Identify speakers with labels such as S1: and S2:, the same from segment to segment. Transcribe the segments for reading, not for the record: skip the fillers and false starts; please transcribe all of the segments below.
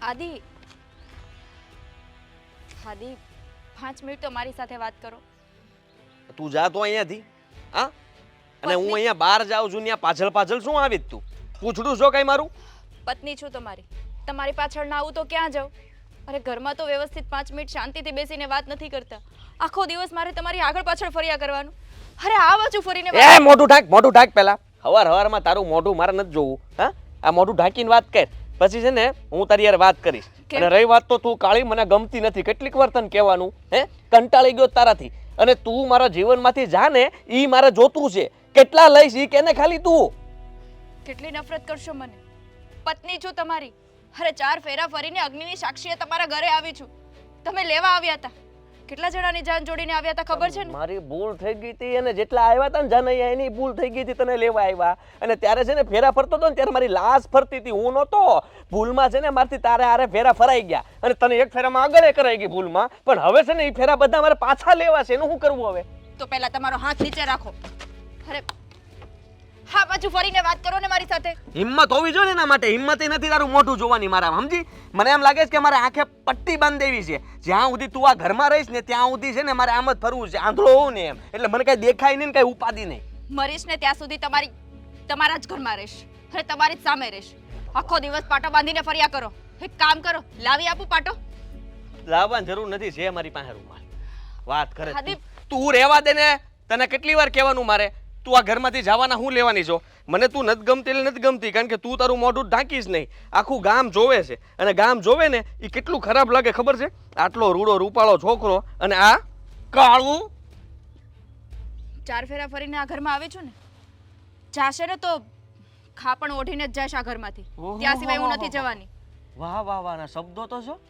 S1: આદિ, આદિ 5 મિનિટ તો મારી સાથે વાત કરો.
S2: તું જા તો અહીંયાથી. હા, અને હું અહીંયા બહાર જાઉં છું ત્યાં પાછળ પાછળ શું આવી તું? પૂછડું છો કઈ મારું?
S1: પત્ની છું તમારી. તમારી પાછળ ના આવું તો ક્યાં જાઉં? અરે ઘરમાં તો વ્યવસ્થિત 5 મિનિટ શાંતિથી બેસીને વાત નથી કરતા. આખો દિવસ મારે તમારી આગળ પાછળ ફર્યા કરવાનું. અરે આ બાજુ ફરીને
S2: એ મોઢું ઢાક પહેલા. હવારમાં તારું મોઢું મારે નથી જોવું. હા, આ મોઢું ઢાંકીને વાત કર. પછી છે ને હું તારી યાર વાત કરીશ. અને રહી વાત તો તું કાળી મને ગમતી નથી. કેટલીક વાર તને કહેવાનું કંટાળી ગયો તારાથી. અને તું મારા જીવનમાંથી જા ને ઈ મારે જોતું છે. કેટલા લઈશ ઈ કેને ખાલી તું.
S1: કેટલી નફરત કરશો મને? પત્ની છું તમારી. અરે 4 ફેરા ફરીને અગ્નિની સાક્ષીએ તમારા ઘરે આવી છું. તમે લેવા આવ્યા હતા. કેટલા જણાની જાન જોડીને આવ્યા હતા ખબર છે ને?
S2: મારી ભૂલ થઈ ગઈ હતી અને જેટલા આવ્યા હતા ને જાનૈયા એની ભૂલ થઈ ગઈ હતી તને લેવા આવ્યા. અને ત્યારે છે ને ફેરા ફરતો હતો ને ત્યારે મારી લાશ ફરતી હતી. હું નહોતો. ભૂલમાં છે ને મારથી તારે આરે ફેરા ફરાઈ ગયા અને તને એક ફેરામાં આગળ કરાઈ ગઈ ભૂલમાં. પણ હવે છે ને એ ફેરા બધા મારે પાછા લેવા છે. એનું શું કરવું હવે?
S1: તો પહેલા તમારો હાથ નીચે રાખો. અરે હા, પાછું ફરીને વાત કરો ને મારી સાથે.
S2: હિંમત હોવી જોઈએ ને એના માટે. હિંમત નથી તારું મોઢું જોવાની મારા, સમજી? મને એમ લાગે છે કે મારે આંખે પટ્ટી બાંધી દેવી છે. જ્યાં સુધી તું આ ઘરમાં રહીશ ને ત્યાં સુધી છે ને મારે આમ જ ફરવું છે. આંધળો હોઉં ને એમ એટલે મને કઈ દેખાય નહીં ને કઈ ઉપાધિ નહીં.
S1: મરીશ ને ત્યાં સુધી તમારા જ ઘરમાં રહીશ. અરે તમારી જ સામે રહીશ. આખો દિવસ પાટો બાંધીને ફર્યા કરો. એક કામ કરો, લાવી આપું પાટો.
S2: લાવવાની જરૂર નથી. છે મારી પાસે રૂમાલ. વાત કરે
S1: હાદી,
S2: તું રહેવા દે ને. તને કેટલી વાર કહેવાનું મારે? તું આ ઘરમાંથી જવાના હું લેવાની છો? મને તું નથી ગમતી એટલે નથી ગમતી, કારણ કે તું તારું મોઢું ઢાંકીશ નહીં. આખું ગામ જોવે છે અને ગામ જોવે ને એ કેટલું ખરાબ લાગે ખબર છે? આટલો રૂડો રૂપાળો છોકરો અને આ કાળું.
S1: 4 ફેરા ફરીને આ ઘરમાં આવે છું ને, જાશે ને તો ખાપણ ઓઢીને જ જઈશ આ ઘરમાંથી. ત્યાં સિવાય હું નથી જવાની.
S2: વાહ વાહ વાહ ના શબ્દો તો છો.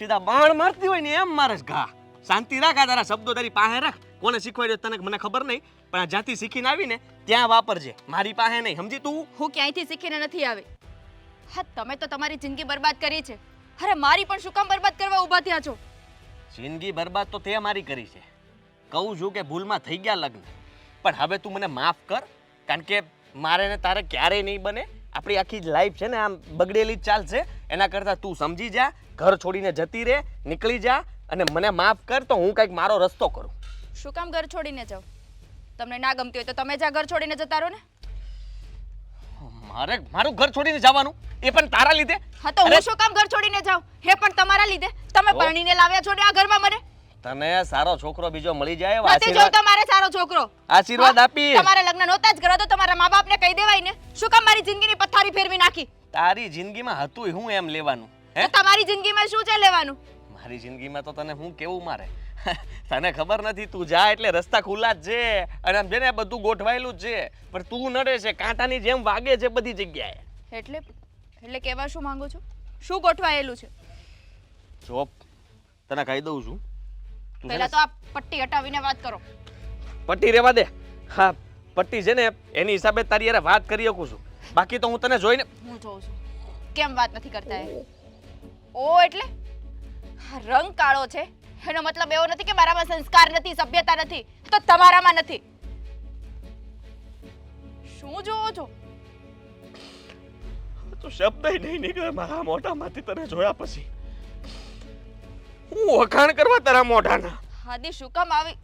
S2: સીધા બાણ મારતી હોય ને એમ મારે ઘા. શાંતિ રાખ. આ તારા શબ્દો તારી પાસે રાખ. કોને શીખવાડ્યો તને મને ખબર નહીં, પણ આ જ્યાંથી શીખીને આવી ને ત્યાં વાપરજે. મારી પાસે નહીં, સમજી તું?
S1: હું ક્યાંયથી શીખીને નથી આવી. હા, તમે તો તમારી જિંદગી બરબાદ કરી છે. અરે મારી પણ શું કામ બરબાદ કરવા ઊભા થયા છો?
S2: જિંદગી બરબાદ તો તે મારી કરી છે. કહું છું કે ભૂલમાં થઈ ગયા લગ્ન, પણ હવે તું મને માફ કર. કારણ કે મારે ને તારે ક્યારેય નહીં બને. આપણી આખી લાઈફ છે ને આમ બગડેલી જ ચાલશે. એના કરતાં તું સમજી જા, ઘર છોડીને જતી રહે, નીકળી જા અને મને માફ કર તો હું કંઈક મારો રસ્તો કરું.
S1: શું કામ ઘર છોડીને જાવ? તમને ના ગમતી હોય તો તમે જ ઘર છોડીને જતા રહો ને.
S2: મારું ઘર છોડીને જવાનું એ પણ તારા લીધે?
S1: હા, તો હું શું કામ ઘર છોડીને જાઉં? હે પણ તમારા લીધે. તમે પરણીને લાવ્યા છો ને આ ઘરમાં મને.
S2: તને સારો છોકરો બીજો મળી જાય
S1: નથી જોઈતો મારે સારો છોકરો.
S2: આશીર્વાદ આપી.
S1: તમારે લગ્ન નહોતા જ કરવા તો તમારા મા-બાપને કહી દેવાય ને. શું કામ મારી જિંદગીની પથારી ફેરવી નાખી?
S2: તારી જિંદગીમાં હતું હું એમ લેવાનું?
S1: તો તમારી જિંદગીમાં શું છે લેવાનું?
S2: મારી જિંદગીમાં તો તને હું કેવું મારે? તને ખબર નથી. તું જા એટલે રસ્તા ખુલ્લા જ છે અને આમ છે ને બધું ગોઠવાયેલું જ છે, પણ તું નડે છે. કાંટાની જેમ વાગે છે બધી જગ્યાએ.
S1: એટલે કહેવા શું માંગો છો? શું ગોઠવાયેલું છે?
S2: જો તને કહી દઉં છું.
S1: પહેલા તો આ પટ્ટી હટાવીને વાત કરો.
S2: પટ્ટી રહેવા દે. હા, પટ્ટી છે ને એની હિસાબે તારી યાર વાત કરી શકું છું. બાકી તો હું તને જોઈને
S1: હું જોઉં છું કેમ વાત નથી કરતા એ. ઓ એટલે રંગ કાળો છે એનો મતલબ એવો નથી કે મારામાં સંસ્કાર નથી, સભ્યતા નથી. તો તમારામાં નથી. શું જોવો છો?
S2: તો શબ્દ નહીં નીકળે મારા મોઢામાંથી તને જોયા પછી. હું વખાણ કરવા તારા મોઢાના.
S1: હાદી, શું કામ આવી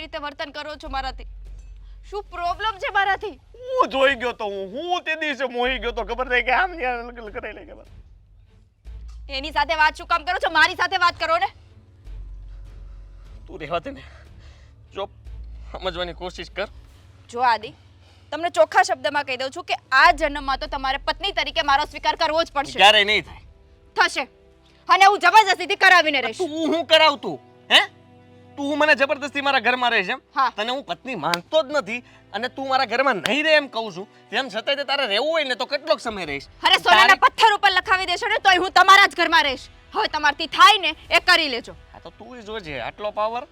S1: રીતે વર્તન કરો છો મારાથી? શું પ્રોબ્લેમ છે મારાથી?
S2: હું જોઈ ગયો તો હું તે દિવસે મોહી ગયો તો ખબર નહીં કે આમ કરાઈ લે ખબર.
S1: એની સાથે વાત શું કામ કરો છો? મારી સાથે વાત કરો ને.
S2: તું રહેવા દે ને. જો સમજવાની કોશિશ કર.
S1: જો આદિ, તમને ચોખ્ખા શબ્દમાં કહી દઉં છું કે આ જન્મમાં તો તમારે પત્ની તરીકે મારો સ્વીકાર કરવો જ પડશે.
S2: ક્યારે નહીં થાય.
S1: થશે. અને હું જબરજસ્તીથી કરાવીને રહીશ.
S2: તું હું કરાવતું? તું મને જબરદસ્તી મારા ઘરમાં રહીશ એમ? તને હું પત્ની માનતો જ નથી અને તું મારા ઘરમાં નહીં રહે એમ કહું છું. તેમ છતાંય તારે રહેવું હોય ને તો કેટલોક સમય રહીશ.
S1: અરે સોનાના પથ્થર ઉપર લખાવી દેશો ને તોય હું તમારા જ ઘરમાં રહીશ. હવે તમારથી થાય ને એ કરી લેજો.
S2: હા, તો તું જોજે આટલો પાવર.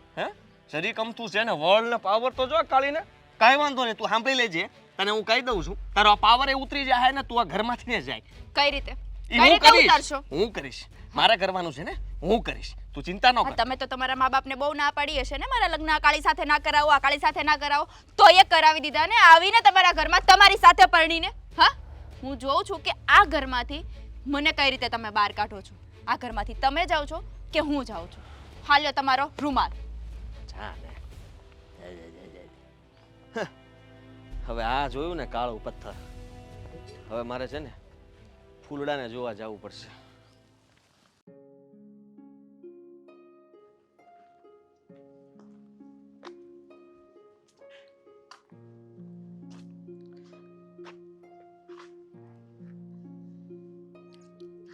S2: શરીર કમતું છે ને વર્લ્ડ પાવર તો જો કાળીને. કાંઈ વાંધો નહીં, તું સાંભળી લેજે. તને હું કહી દઉં છું, તારો આ પાવર એ ઉતરી જાય ને તું આ ઘરમાંથી ને જાય.
S1: કઈ રીતે?
S2: હું કરીશ. મારે કરવાનું છે ને, હું કરીશ. તું ચિંતા ન કર.
S1: તમે તો તમારા મા-બાપને બહુ ના પાડી હશે ને મારા લગ્ન આ કાળી સાથે ના કરાવો, આ કાળી સાથે ના કરાવો. તો એ કરાવી દીધા ને આવીને તમારા ઘરમાં તમારી સાથે પરણીને. હા, હું જોઉં છું કે આ ઘરમાંથી મને કઈ રીતે તમે બહાર કાઢો છો? આ ઘરમાંથી તમે જાઓ છો કે હું જાઉં છું? હાલ્યો તમારો રૂમાલ.
S2: જા ને. હવે આ જોયું ને કાળું પથ્થર. હવે મારે છે ને ફૂલડાને જોવા જવું પડશે.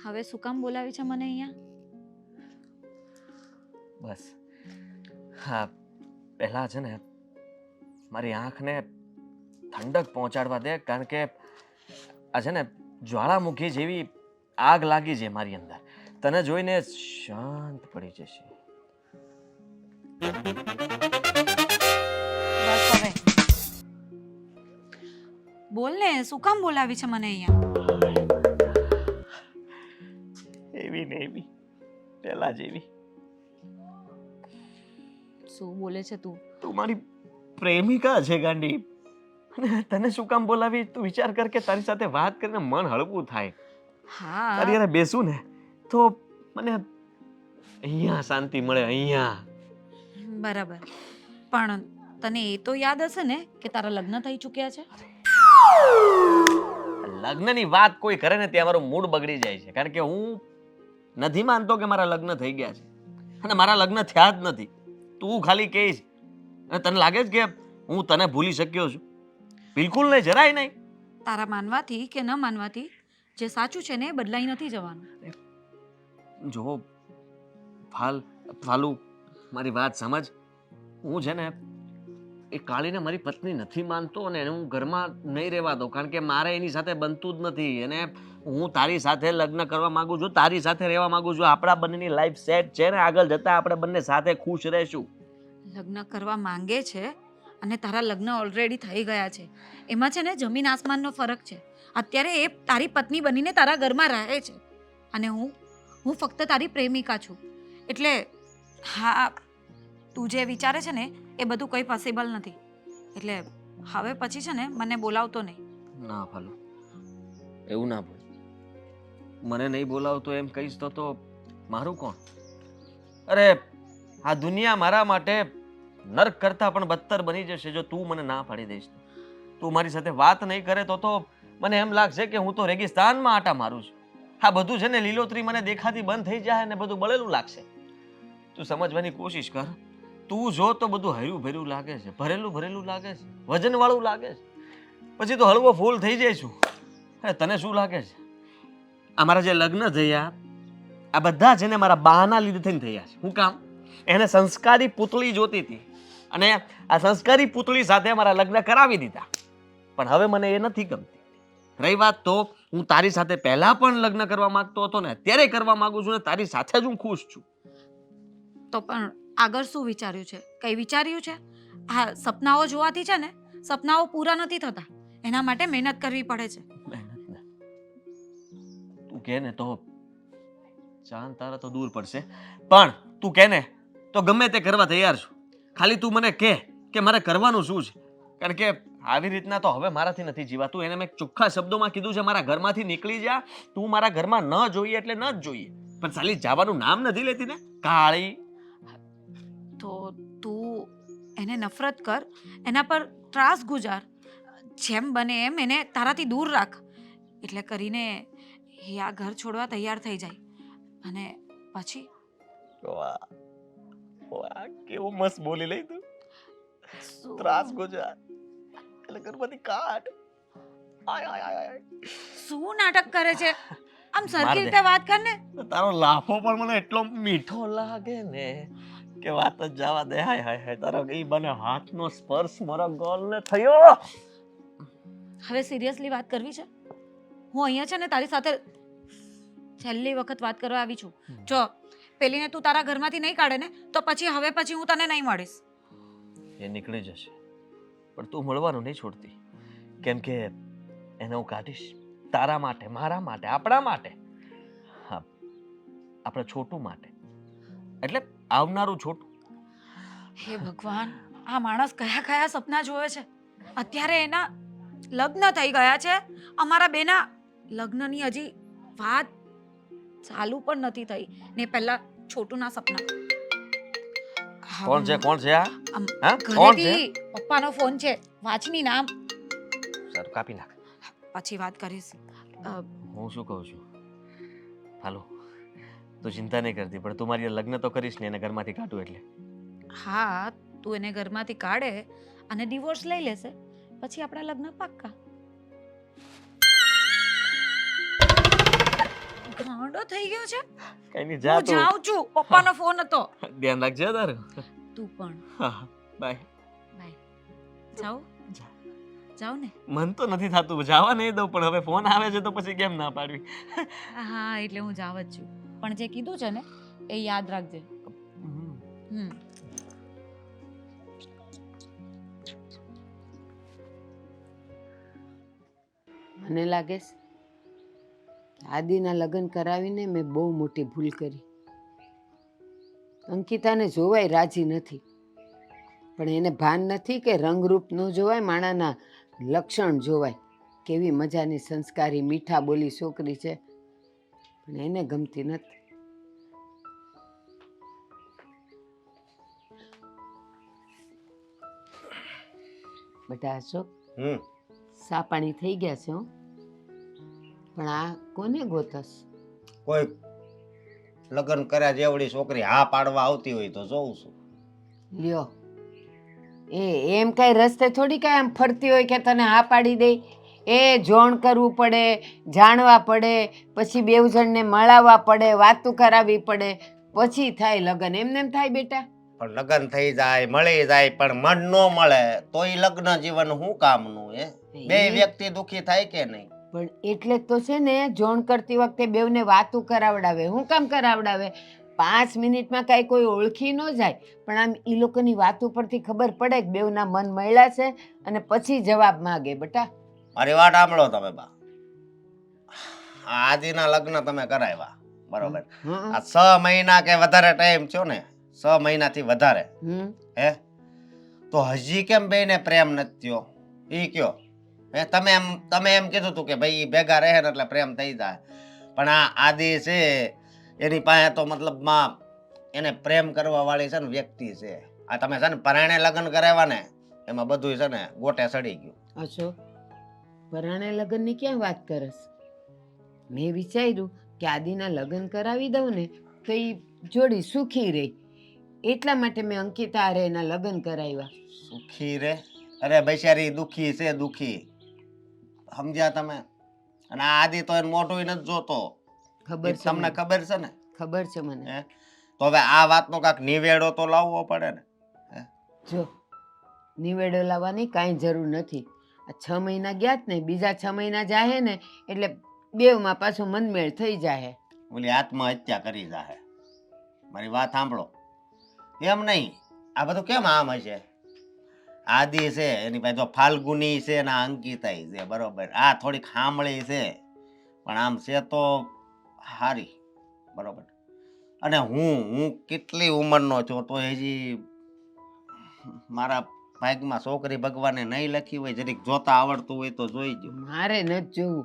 S3: હવે શું કામ બોલાવી છે મને અહીંયા?
S2: બસ હા, પહેલા છે ને મારી આંખને ઠંડક પહોંચાડવા દે, કારણ કે આ છે ને જ્વાળામુખી જેવી આગ લાગી છે મારી અંદર. તને જોઈને શાંત પડી જશે.
S3: બસ હવે બોલ ને, શું કામ બોલાવી છે મને અહીંયા?
S2: એવી ને એવી પહેલા જેવી.
S3: શું બોલે છે તું?
S2: તું મારી પ્રેમિકા છે ગાંડી. અને તને શું કામ બોલાવી? તું વિચાર કર કે તારી સાથે વાત કરીને મન હળવું થાય.
S3: હા
S2: તારી યારે બેસું ને તો મને અહીંયા શાંતિ મળે. અહીંયા
S3: બરાબર, પણ તને એ તો યાદ હશે ને કે તારા લગ્ન થઈ ચૂક્યા છે?
S2: લગ્નની વાત કોઈ કરે ને ત્યાં મારો મૂડ બગડી જાય છે, કારણ કે હું નથી માનતો કે મારા લગ્ન થઈ ગયા છે, અને મારા લગ્ન થયા જ નથી. તું ખાલી કહીશ અને તને લાગે છે કે હું તને ભૂલી શક્યો છું? બિલકુલ નહીં, જરાય નહીં.
S3: તારા માનવાથી કે ન માનવાથી જે સાચું છે ને એ બદલાઈ નથી જવાનું.
S2: જો ફાલુ, મારી વાત સમજ. હું છે ને એ કાળીને મારી પત્ની નથી માનતો, અને એને હું ઘરમાં નહીં રહેવા દઉં, કારણ કે મારે એની સાથે બનતું જ નથી. અને હું તારી સાથે લગ્ન કરવા માંગુ છું, તારી સાથે રહેવા માંગુ છું. આપણા બંનેની લાઈફ સેટ છે ને, આગળ જતા આપણે બંને સાથે ખુશ રહેશું.
S3: લગ્ન કરવા માંગે છે અને તારા લગ્ન ઓલરેડી થઈ ગયા છે, એમાં છે ને જમીન આસમાનનો ફરક છે. અત્યારે એ તારી પત્ની બનીને તારા ઘરમાં રહે છે અને હું ફક્ત તારી પ્રેમિકા છું. એટલે હા, તું જે વિચારે છે ને એ બધું કંઈ પોસિબલ નથી. એટલે હવે પછી છે ને મને બોલાવતો નહીં.
S2: ના ફાલુ, એવું ના બોલ. મને નહીં બોલાવતો એમ કહીશ તો મારું કોણ? અરે આ દુનિયા મારા માટે નર્ક કરતા પણ બદતર બની જશે જો તું મને ના પાડી દઈશ. તું મારી સાથે વાત નહીં કરે તો મને એમ લાગશે કે હું તો રેગિસ્તાનમાં આટા મારું છું. આ બધું છે ને લીલોતરી મને દેખાતી બંધ થઈ જાય ને બધું બળેલું લાગશે. તું સમજવાની કોશિશ કર. તું જો તો બધું હર્યું ભર્યું લાગે છે, ભરેલું લાગે છે, વજનવાળું લાગે છે. પછી તો હળવો ફૂલ થઈ જાય છું. અરે તને શું લાગે છે? આ મારા જે લગ્ન થયા આ બધા છે ને મારા બહાના લીધે થઈને થયા છે. હું કામ? એને સંસ્કારી પુતળી જોતી હતી અને આ સંસ્કારી પુતળી સાથે મારા લગ્ન કરાવી દીધા. પણ હવે મને એ નથી ગમતી. રહી વાત તો હું તારી સાથે પહેલા પણ લગ્ન કરવા માંગતો હતો ને અત્યારે કરવા માંગુ છું, ને તારી સાથે જ હું ખુશ છું.
S3: તો પણ આગળ શું વિચાર્યું છે? કંઈ વિચાર્યું છે? હા, સપનાઓ જોવાથી છે ને સપનાઓ પૂરા નથી થતા, એના માટે મહેનત કરવી પડે છે.
S2: મહેનત ને તું કહે ને તો ચાંદ તારા તો દૂર પડશે, પણ તું કહે ને તો ગમે તે કરવા તૈયાર છું. ખાલી તું મને કહે કે મારે કરવાનું શું છે, કારણ કે આવી રીતના તો હવે મારાથી નથી જીવાતું. એને મેં ચોખ્ખા શબ્દોમાં કીધું છે મારા ઘરમાંથી નીકળી જા. તું મારા ઘરમાં ન જોઈએ એટલે ન જ જોઈએ, પણ સાલી જવાનું નામ નથી લેતી ને કાળી.
S3: તો તું એને નફરત કર, એના પર ત્રાસ ગુજાર, જેમ બને એમ એને તારાથી દૂર રાખ, એટલે કરીને એ આ ઘર છોડવા તૈયાર થઈ જાય. અને પછી
S2: વાહ વાહ, કેવો મસ્ત બોલી લઈ તું.
S3: શું-
S2: ત્રાસ ગુજાર એટલે ઘરમાંથી કાઢ. આય આય આય આય.
S3: શું નાટક કરે છે? આમ
S2: માર
S3: સરખી
S2: દે.
S3: રીતે વાત કર ને.
S2: તારો લાફો પણ મને એટલો મીઠો લાગે ને કે વાત જ જવા દે. હાય હાય હાય, તારો ઈ બને હાથનો સ્પર્શ મારા ગાલને થયો.
S3: હવે સિરિયસલી વાત કરવી છે? હું અહીંયા છે ને તારી સાથે છેલ્લી વખત વાત કરવા આવી છું. જો પેલીને તું તારા ઘરમાંથી નહીં કાઢે ને તો પછી હું તને નહીં મળીશ.
S2: એ નીકળી જશે પણ તું મળવાનું નહીં છોડતી, કેમ કે એને હું કાઢીશ તારા માટે, મારા માટે, આપણા માટે. હા, આપણા છોટું માટે, એટલે આવનારું છોટું.
S3: હે ભગવાન, આ માણસ કયા કયા સપના જોવે છે? અત્યારે એના લગ્ન થઈ ગયા છે, અમારા બેના લગ્નની હજી વાત ચાલુ પણ નથી થઈ ને પહેલા છોટુના સપના.
S2: કોણ છે કોણ છે આ
S3: આમ
S2: હા કોણ છે
S3: ઘરેથી પપ્પાનો ફોન છે, વાંચની નામ,
S2: સર કાપી નાખ.
S3: પછી વાત કરીશ.
S2: હું શું કહું છું, હાલો તું ચિંતા નહીં કરતી, પણ તું મારી લગ્ન તો કરીશ ને એને ઘરમાંથી કાઢું એટલે.
S3: હા, તું એને ઘરમાંથી કાઢે અને ડિવોર્સ લઈ લેશે, પછી આપણા લગ્ન પાક્કા. ગાંડો થઈ ગયો છે.
S2: કઈ નહીં, જા
S3: હું
S2: તું.
S3: જાઉં છું, પપ્પાનો ફોન હતો.
S2: ધ્યાન રાખજે તારું.
S3: તું પણ.
S2: હા બાય.
S3: બાય. જાઉં જાઉં ને.
S2: મન તો નથી થતું જવા નહીં દઉં, પણ હવે ફોન આવે છે તો પછી કેમ ના પાડવી.
S3: હા, એટલે હું જાવ જ છું, પણ જે કીધું છે ને એ યાદ રાખજે. હમ.
S4: મને લાગે છે આદિના લગ્ન કરાવીને મેં બહુ મોટી ભૂલ કરી. અંકિતાને જોવાય રાજી નથી, પણ એને ભાન નથી કે રંગરૂપ ન જોવાય, માણાના લક્ષણ જોવાય. કેવી મજાની સંસ્કારી મીઠા બોલી છોકરી છે, પણ એને ગમતી નથી. બેટા અશોક, સા પાણી થઈ ગયા છે હો, પણ આ કોને ગોતસ?
S5: કોઈ લગ્ન કર્યા જેવડી છોકરી હા પાડવા આવતી હોય તો જોઉં છું.
S4: લ્યો, એમ કઈ રસ્તે થોડી કઈ આમ ફરતી હોય કે તને હા પાડી દે. એ જોણ કરવું પડે, જાણવા પડે, પછી બેવ જણને મળાવવા પડે, વાતું કરાવવી પડે, પછી થાય લગ્ન. એમને એમ થાય બેટા?
S5: પણ લગ્ન થઈ જાય, મળી જાય, પણ મન ન મળે તો એ લગ્ન જીવન શું કામનું? બે વ્યક્તિ દુખી થાય કે નહીં?
S4: પણ એટલે જ તો છે ને, જોણ કરતી વખતે બેવને વાતું કરાવડાવે. શું કામ કરાવડાવે? 5 મિનિટમાં કાંઈ કોઈ ઓળખી ન જાય, પણ આમ એ લોકોની વાતો પરથી ખબર પડે કે બેવના મન મળ્યા છે, અને પછી જવાબ માગે. બેટા
S5: મારી વાત સાંભળો તમે બા. આદિના લગ્ન તમે કરાવ્યા બરોબર, આ 6 મહિના કે વધારે ટાઈમ થયો ને, 6 મહિનાથી વધારે, હે તો હજી કેમ બેને પ્રેમ નથી થયો? ઈ કયો. તમે એમ કીધું હતું કે ભાઈ ભેગા રહે ને એટલે પ્રેમ થઈ જાય, પણ આ આદિ છે એની પાસે તો મતલબમાં એને પ્રેમ કરવા વાળી છે ને વ્યક્તિ છે. આ તમે છે ને પરાણે લગ્ન કરાવ્યા ને, એમાં બધું છે ને ગોટે સડી ગયું.
S4: અશોક, પરાણે લગ્નની ક્યાં વાત કરસ? મેં વિચાર્યું કે આદિના લગ્ન કરાવી દઉં ને તો એ જોડી સુખી રહી, એટલા માટે મેં અંકિતા હારે એના લગ્ન કરાવ્યા.
S5: સુખી રે? અરે બૈસારી દુખી છે, દુખી. સમજ્યા તમે? અને આ આદિ તો એને મોઢું નથી જોતો.
S4: ખબર છે
S5: તમને
S4: મને.
S5: ખબર છે ને?
S4: ખબર છે મને.
S5: હે તો હવે આ વાતનો કાંઈક નિવેડો તો લાવવો પડે ને.
S4: જો નિવેડો લાવવાની કાંઈ જરૂર નથી. આ 6 મહિના ગયા જ ને, બીજા 6 મહિના જાહે ને એટલે બેવમાં પાછો મનમેળ થઈ જાહે.
S5: ઓલી આત્મહત્યા કરી જાહે. મારી વાત સાંભળો. એમ નહીં, આ બધું કેમ આમ હશે? આદિ છે એની પાસે જો ફાલ્ગુની છે ને અંકિતા છે બરોબર, આ થોડીક સાંભળી છે પણ આમ છે તો હારી બરોબર. અને હું કેટલી ઉંમરનો છું તો હજી મારા ભાગમાં છોકરી ભગવાને નહીં લખી હોય, જરીક જોતા આવડતું હોય તો જોઈ જો.
S4: મારે નથી જોવું,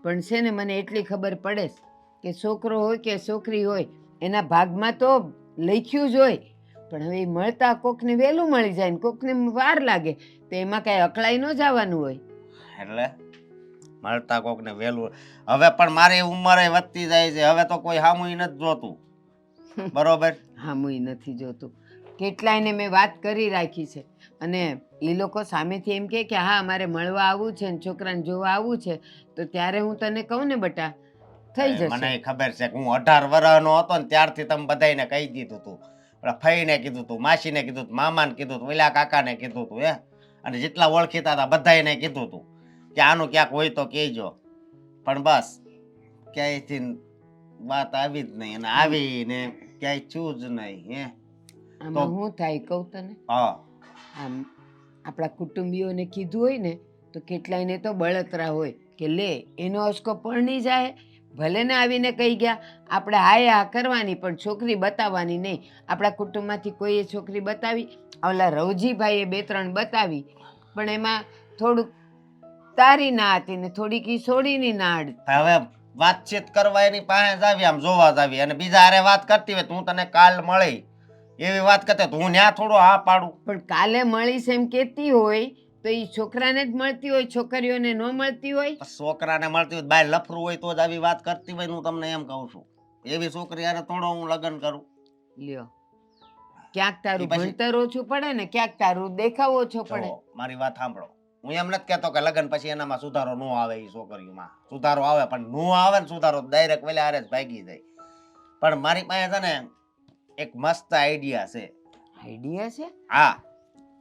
S4: પણ છે ને મને એટલી ખબર પડે છે કે છોકરો હોય કે છોકરી હોય એના ભાગમાં તો લખ્યું જ હોય, પણ હવે મળતા કોકને વહેલું મળી જાય ને કોકને વાર લાગે, તો એમાં કાંઈ અકળાઈ ન જવાનું હોય.
S5: એટલે મળતા કોકને વહેલું. હવે પણ મારી ઉંમરે વધતી જાય છે, હવે તો કોઈ સામુય નથી જોતું બરોબર.
S4: હા, હું નથી જોતું. કેટલાયને મેં વાત કરી રાખી છે, અને એ લોકો સામેથી એમ કે હા અમારે મળવા આવવું છે ને છોકરાને જોવા આવવું છે, તો ત્યારે હું તને કહું ને બેટા થઈ જશે.
S5: મને ખબર છે કે હું 18 વર્ષનો હતો ને ત્યારથી તમે બધાને કહી દીધું હતું. ઓલા ફઈને કીધું હતું, માસીને કીધું હતું, મામાને કીધું હતું, ઓલા કાકાને કીધું હતું, અને જેટલા ઓળખીતા હતા બધાને કીધું હતું કે આનું ક્યાંક હોય તો કહેજો. પણ બસ ક્યાંયથી વાત આવી જ નહીં, અને આવીને ક્યાંય છું જ નહીં.
S4: આમાં શું થાય કહું તને?
S5: હા,
S4: આમ આપણા કુટુંબીઓને કીધું હોય ને તો કેટલાયને તો બળતરા હોય કે લે એનો અસકો પરણી જાય, ભલે ને આવીને કહી ગયા. આપણે હાય હા કરવાની, પણ છોકરી બતાવવાની નહીં. આપણા કુટુંબમાંથી કોઈએ છોકરી બતાવી, ઓલા રવજીભાઈએ 2-3 બતાવી, પણ એમાં થોડુંક તારી ના હતી ને થોડીક ઈ સોડીની ના હતી.
S5: હવે વાતચીત કરવા એની પાસે જાવી, આમ જોવા જાવી, અને બીજા હારે વાત કરતી હોય તો હું તને કાલ મળી એવી વાત કરતે તો હું ન્યા થોડો હા પાડું.
S4: પણ કાલે મળીશ એમ કહેતી હોય તો એ છોકરાને જ મળતી હોય, છોકરીઓને ન મળતી હોય.
S5: છોકરાને મળતી હોય બહાર લફરું હોય તો જ આવી વાત કરતી હોય ને હું તમને એમ કહું છું. એવી છોકરી હારે થોડો હું લગ્ન કરું.
S4: લ્યો, ક્યાંક તારું
S5: ઈ પછી-
S4: ભણતર ઓછું પડે ને ક્યાંક તારું દેખાવ ઓછો પડે.
S5: જો મારી વાત સાંભળો, હું એમ નથી કહેતો કે લગ્ન પછી એનામાં સુધારો ન આવે, એ છોકરીઓમાં સુધારો આવે, પણ ન આવે ને સુધારો ડાયરેક્ટ વેલા હારે જ ભાગી જાય. પણ મારી પાસે છે ને એક મસ્ત આઈડિયા છે.
S4: આઈડિયા છે?
S5: હા,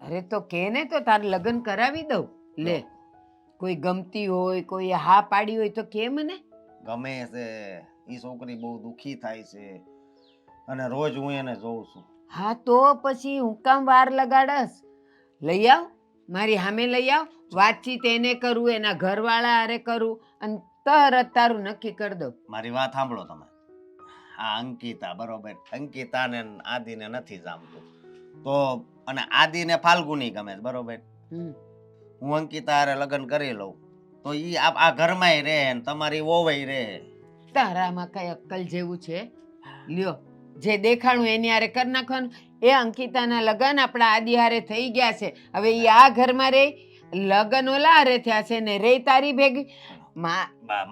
S4: અરે તો કે ને તો તારે લગ્ન કરાવી દઉં. લે, કોઈ ગમતી હોય, કોઈ હા પાડી હોય તો કે મને.
S5: ગમે છે એ છોકરી બહુ દુખી થાય છે અને રોજ હું એને જોઉં છું.
S4: હા તો પછી હું કામ વાર લગાડસ? લઈ આવ, મારી સામે લઈ આવ, વાતચીત એને કરું, એના ઘરવાળા હારે કરું અને તરત તારું નક્કી કરી દઉં.
S5: મારી વાત સાંભળો તમે. આ અંકિતા, બરોબર, અંકિતાને ને આદિને નથી જામતું તો, અને આદિને ફાલ્ગુની ગમે છે, બરોબર,
S4: હમ.
S5: હું અંકિતા હારે લગ્ન કરી લઉં તો ઈ આ ઘરમાંય રહે ને તમારી વોવય રહે.
S4: તારામાં કઈ અક્કલ જેવું છે? લ્યો, જે દેખાણું એની હારે કરી નાખવાનું. એ અંકિતાના લગ્ન આપણા આદિ હારે થઈ ગયા છે, હવે એ આ ઘરમાં રે, લગ્ન ઓલા હારે થયા છે ને રે તારી ભેગી.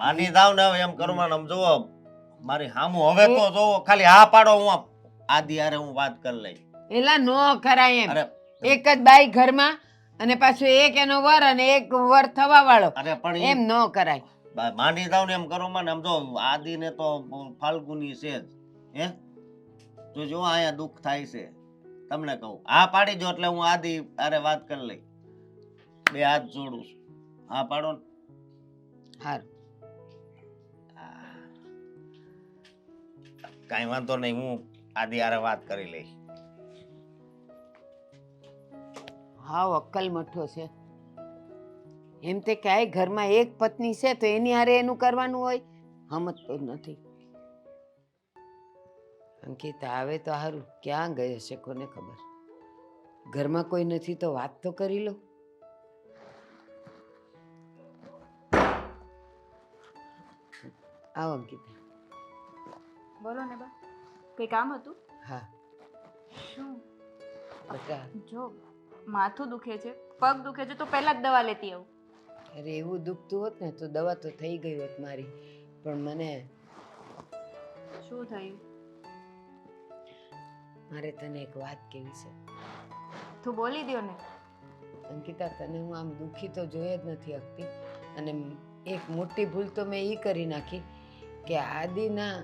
S5: માની જાવ ને હવે એમ કરવાનું. આમ જુઓ મારી હામું હવે તો જોવો, ખાલી હા પાડો, હું આદિ હારે હું વાત કરી લઈ.
S4: એલા નો કરાય એમ.
S5: અરે
S4: એક જ બાઈ ઘરમાં અને પાછું એક એનો વર અને એક વર થવા વાળો,
S5: અરે પણ
S4: એમ ન કરાય.
S5: માની જાવ ને એમ કરો મને. આમ જો આદિને તો ફાલ્ગુની છે જ, હે તો જો અહીંયા દુઃખ થાય છે તમને કહું. હા પાડી દો એટલે હું આદિ અરે વાત કરી લઈ. બે હાથ જોડું છું, હા પાડો ને.
S4: હારું,
S5: કાંઈ વાંધો નહીં, હું આદિ હારે વાત કરી લઈશ.
S4: હાવ અક્કલ મઠો છે. એમ તે ક્યાંય ઘરમાં એક પત્ની છે તો એની હારે એનું કરવાનું હોય, સમજતો જ નથી. અંકિતા આવે તો સારું, ક્યાં ગઈ હશે કોને ખબર. ઘરમાં કોઈ નથી તો વાત તો કરી લો. આવો અંકિતા.
S1: બોલો ને બા, કઈ કામ હતું?
S4: હા
S1: શું?
S4: બતા.
S1: જો માથું દુખે છે, પગ દુખે છે, તો પહેલા જ દવા લેતી આવું.
S4: અરે એવું દુખતું હોત ને તો દવા તો થઈ ગઈ હોત મારી, પણ મને
S1: શું થયું?
S4: મારે તને એક વાત કહેવી છે.
S1: તું બોલી દ્યો ને.
S4: અંકિતા, તને હું આમ દુઃખી તો જોઈ જ નથી શકતી, અને એક મોટી ભૂલ તો મેં એ કરી નાખી કે આદિના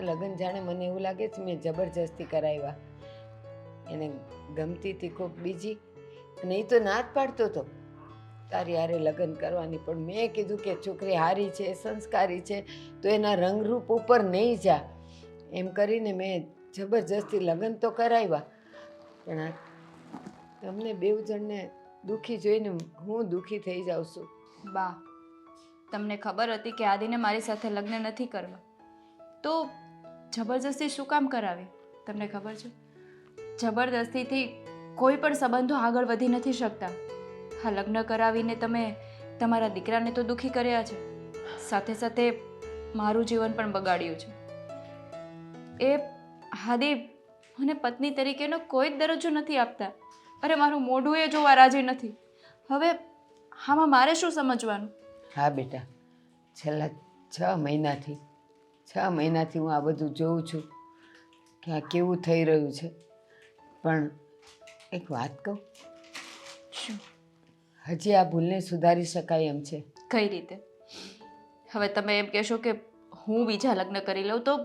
S4: લગ્ન જાણે મને એવું લાગે છે મેં જબરજસ્તી કરાવ્યા. એને ગમતી હતી કોક બીજી અને એ તો ના જ પાડતો હતો તારી હારે લગ્ન કરવાની, પણ મેં કીધું કે છોકરી હારી છે, સંસ્કારી છે, તો એના રંગરૂપ ઉપર નહીં જા, એમ કરીને મેં જબરજસ્તી લગ્ન તો કરાવ્યા. પણ આ તમને બેવ જણને દુઃખી જોઈને હું દુઃખી થઈ જાઉં છું.
S1: બા, તમને ખબર હતી કે આદિને મારી સાથે લગ્ન નથી કરવા, તો જબરજસ્તી શું કામ કરાવી? તમને ખબર છે, જબરદસ્તીથી કોઈ પણ સંબંધો આગળ વધી નથી શકતા. હા, લગ્ન કરાવીને તમે તમારા દીકરાને તો દુઃખી કર્યા છે, સાથે સાથે મારું જીવન પણ બગાડ્યું છે. એ આદિ મને પત્ની તરીકેનો કોઈ જ દરજ્જો નથી આપતા. અરે મારું મોઢું એ જોવા રાજી નથી. હવે આમાં મારે શું સમજવાનું?
S4: હા બેટા, છેલ્લા 6 મહિનાથી હું આ બધું જોઉં છું કે આ કેવું થઈ રહ્યું છે. પણ એક વાત કહું,
S1: શું?
S4: હજી આ ભૂલને સુધારી શકાય એમ છે.
S1: કઈ રીતે? હવે તમે એમ કહેશો કે હું બીજા લગ્ન કરી લઉં તો?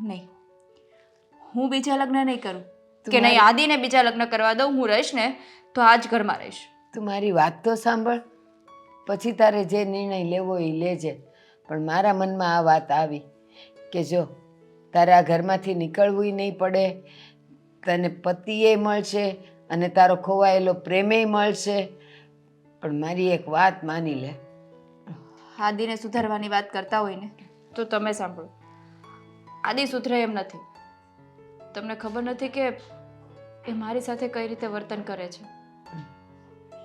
S1: નહીં, હું બીજા લગ્ન નહીં કરું, કે નહીં આદિને બીજા લગ્ન કરવા દઉં. હું રહીશ ને તો આ જ ઘરમાં રહીશ.
S4: તું મારી વાત તો સાંભળ, પછી તારે જે નિર્ણય લેવો એ લેજે. પણ મારા મનમાં આ વાત આવી કે જો તારે આ ઘરમાંથી નીકળવું નહીં પડે, તને પતિએ મળશે અને તારો ખોવાયેલો પ્રેમેય મળશે. પણ મારી એક વાત માની લે.
S1: આદિને સુધારવાની વાત કરતા હોય ને તો તમે સાંભળો, આદિ સુધરે એમ નથી. તમને ખબર નથી કે એ મારી સાથે કઈ રીતે વર્તન કરે છે?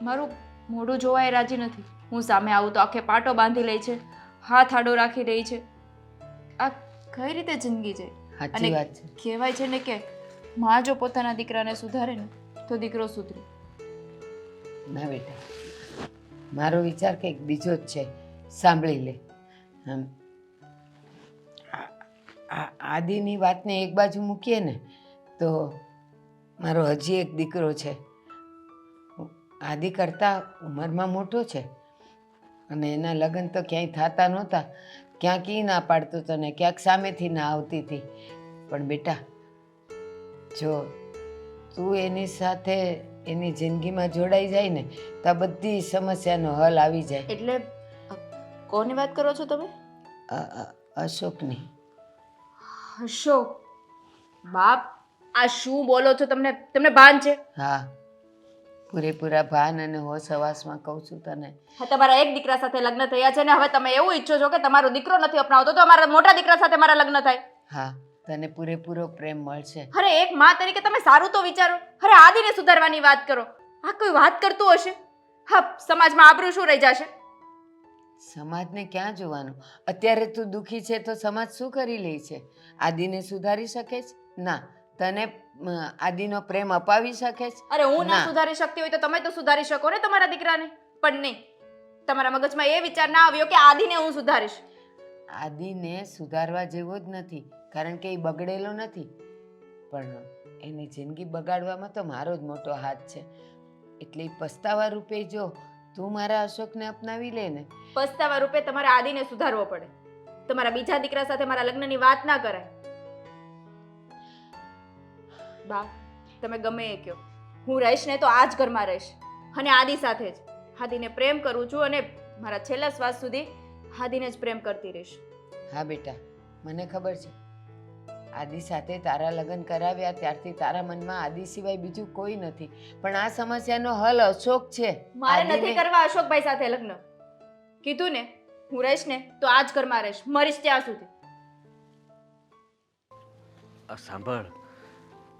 S1: મારું મોઢું જોવા એ રાજી નથી. હું સામે આવું તો આખે પાટો બાંધી લે છે. હાથ આડો રાખી રહી છે. આ કઈ રીતે જિંદગી છે?
S4: સાચી
S1: અને
S4: વાત છે.
S1: કહેવાય છે ને કે માં જો પોતાના દીકરાને સુધારે ને તો દીકરો સુધરે.
S4: ના બેટા, મારો વિચાર કંઈક બીજો જ છે. સાંભળી લે. આમ આદિની વાતને એક બાજુ મૂકીએ ને તો મારો હજી એક દીકરો છે. આદિ કરતાં ઉંમરમાં મોટો છે અને એના લગ્ન તો ક્યાંય થતા નહોતા. ક્યાંક ઈ ના પાડતો હતો ને ક્યાંક સામેથી ના આવતી હતી. પણ બેટા, જો તું એની સાથે એની જિંદગીમાં જોડાઈ જાય ને તો આ બધી સમસ્યાનો હલ આવી જાય.
S1: એટલે કોની વાત કરો છો તમે?
S4: અશોકની.
S1: અશોક? બાપ, આ શું બોલો છો? તમને ભાન છે?
S4: હા, પૂરેપૂરા ભાન અને હોશ હવાસમાં કહું છું તને.
S1: હા, તમારા એક દીકરા સાથે લગ્ન થયા છે ને હવે તમે એવું ઈચ્છો છો કે તમારો દીકરો નથી અપનાવતો તો અમારા મોટા દીકરા સાથે મારા લગ્ન થાય?
S4: હા, તને પૂરેપૂરો પ્રેમ મળશે.
S1: અરે એક માં તરીકે તમે સારું તો વિચારો. અરે આદિને સુધારવાની વાત કરો. આ કોઈ વાત કરતું હશે? હા, સમાજમાં આબરૂ શું રહી જશે?
S4: સમાજને ક્યાં જોવાનું? અત્યારે તું દુઃખી છે તો સમાજ શું કરી લે છે? આદિને સુધારી શકે છે? ના. તને આદિનો પ્રેમ અપાવી શકે છે?
S1: અરે હું ના
S4: ના.
S1: સુધારી શકતી હોય તો તમે તો સુધારી શકો ને તમારા દીકરાને. પણ નહીં, તમારા મગજમાં એ વિચાર ના આવ્યો કે આદિને હું સુધારીશ.
S4: આદિને સુધારવા જેવો જ નથી, કારણ કે એ બગડેલો નથી. પણ એની જિંદગી બગાડવામાં તો મારો જ મોટો હાથ છે. એટલે ઈ પસ્તાવા રૂપે જો તું મારા અશોકને અપનાવી લે ને.
S1: પસ્તાવા રૂપે તમારે આદિને સુધારવો પડે. તમારા બીજા દીકરા સાથે મારા લગ્નની વાત ના કરાય. બા, તમે ગમે એ કહો, હું રહીશ ને તો આ જ ઘરમાં રહીશ અને આદિ સાથે જ. આદિને પ્રેમ કરું છું અને મારા છેલ્લા શ્વાસ સુધી આદિને જ પ્રેમ કરતી રહીશ.
S4: હા બેટા, મને ખબર છે. આદિ સાથે તારા લગ્ન કરાવ્યા ત્યારથી તારા મનમાં આદિ સિવાય બીજું કોઈ નથી. પણ આ સમસ્યાનો હલ અશોક છે.
S1: મારે
S4: આદિને-
S1: નથી કરવા અશોકભાઈ સાથે લગ્ન. કીધું ને, હું રહીશ ને તો આ જ ઘરમાં રહીશ, મરીશ ત્યાં સુધી.
S2: સાંભળ,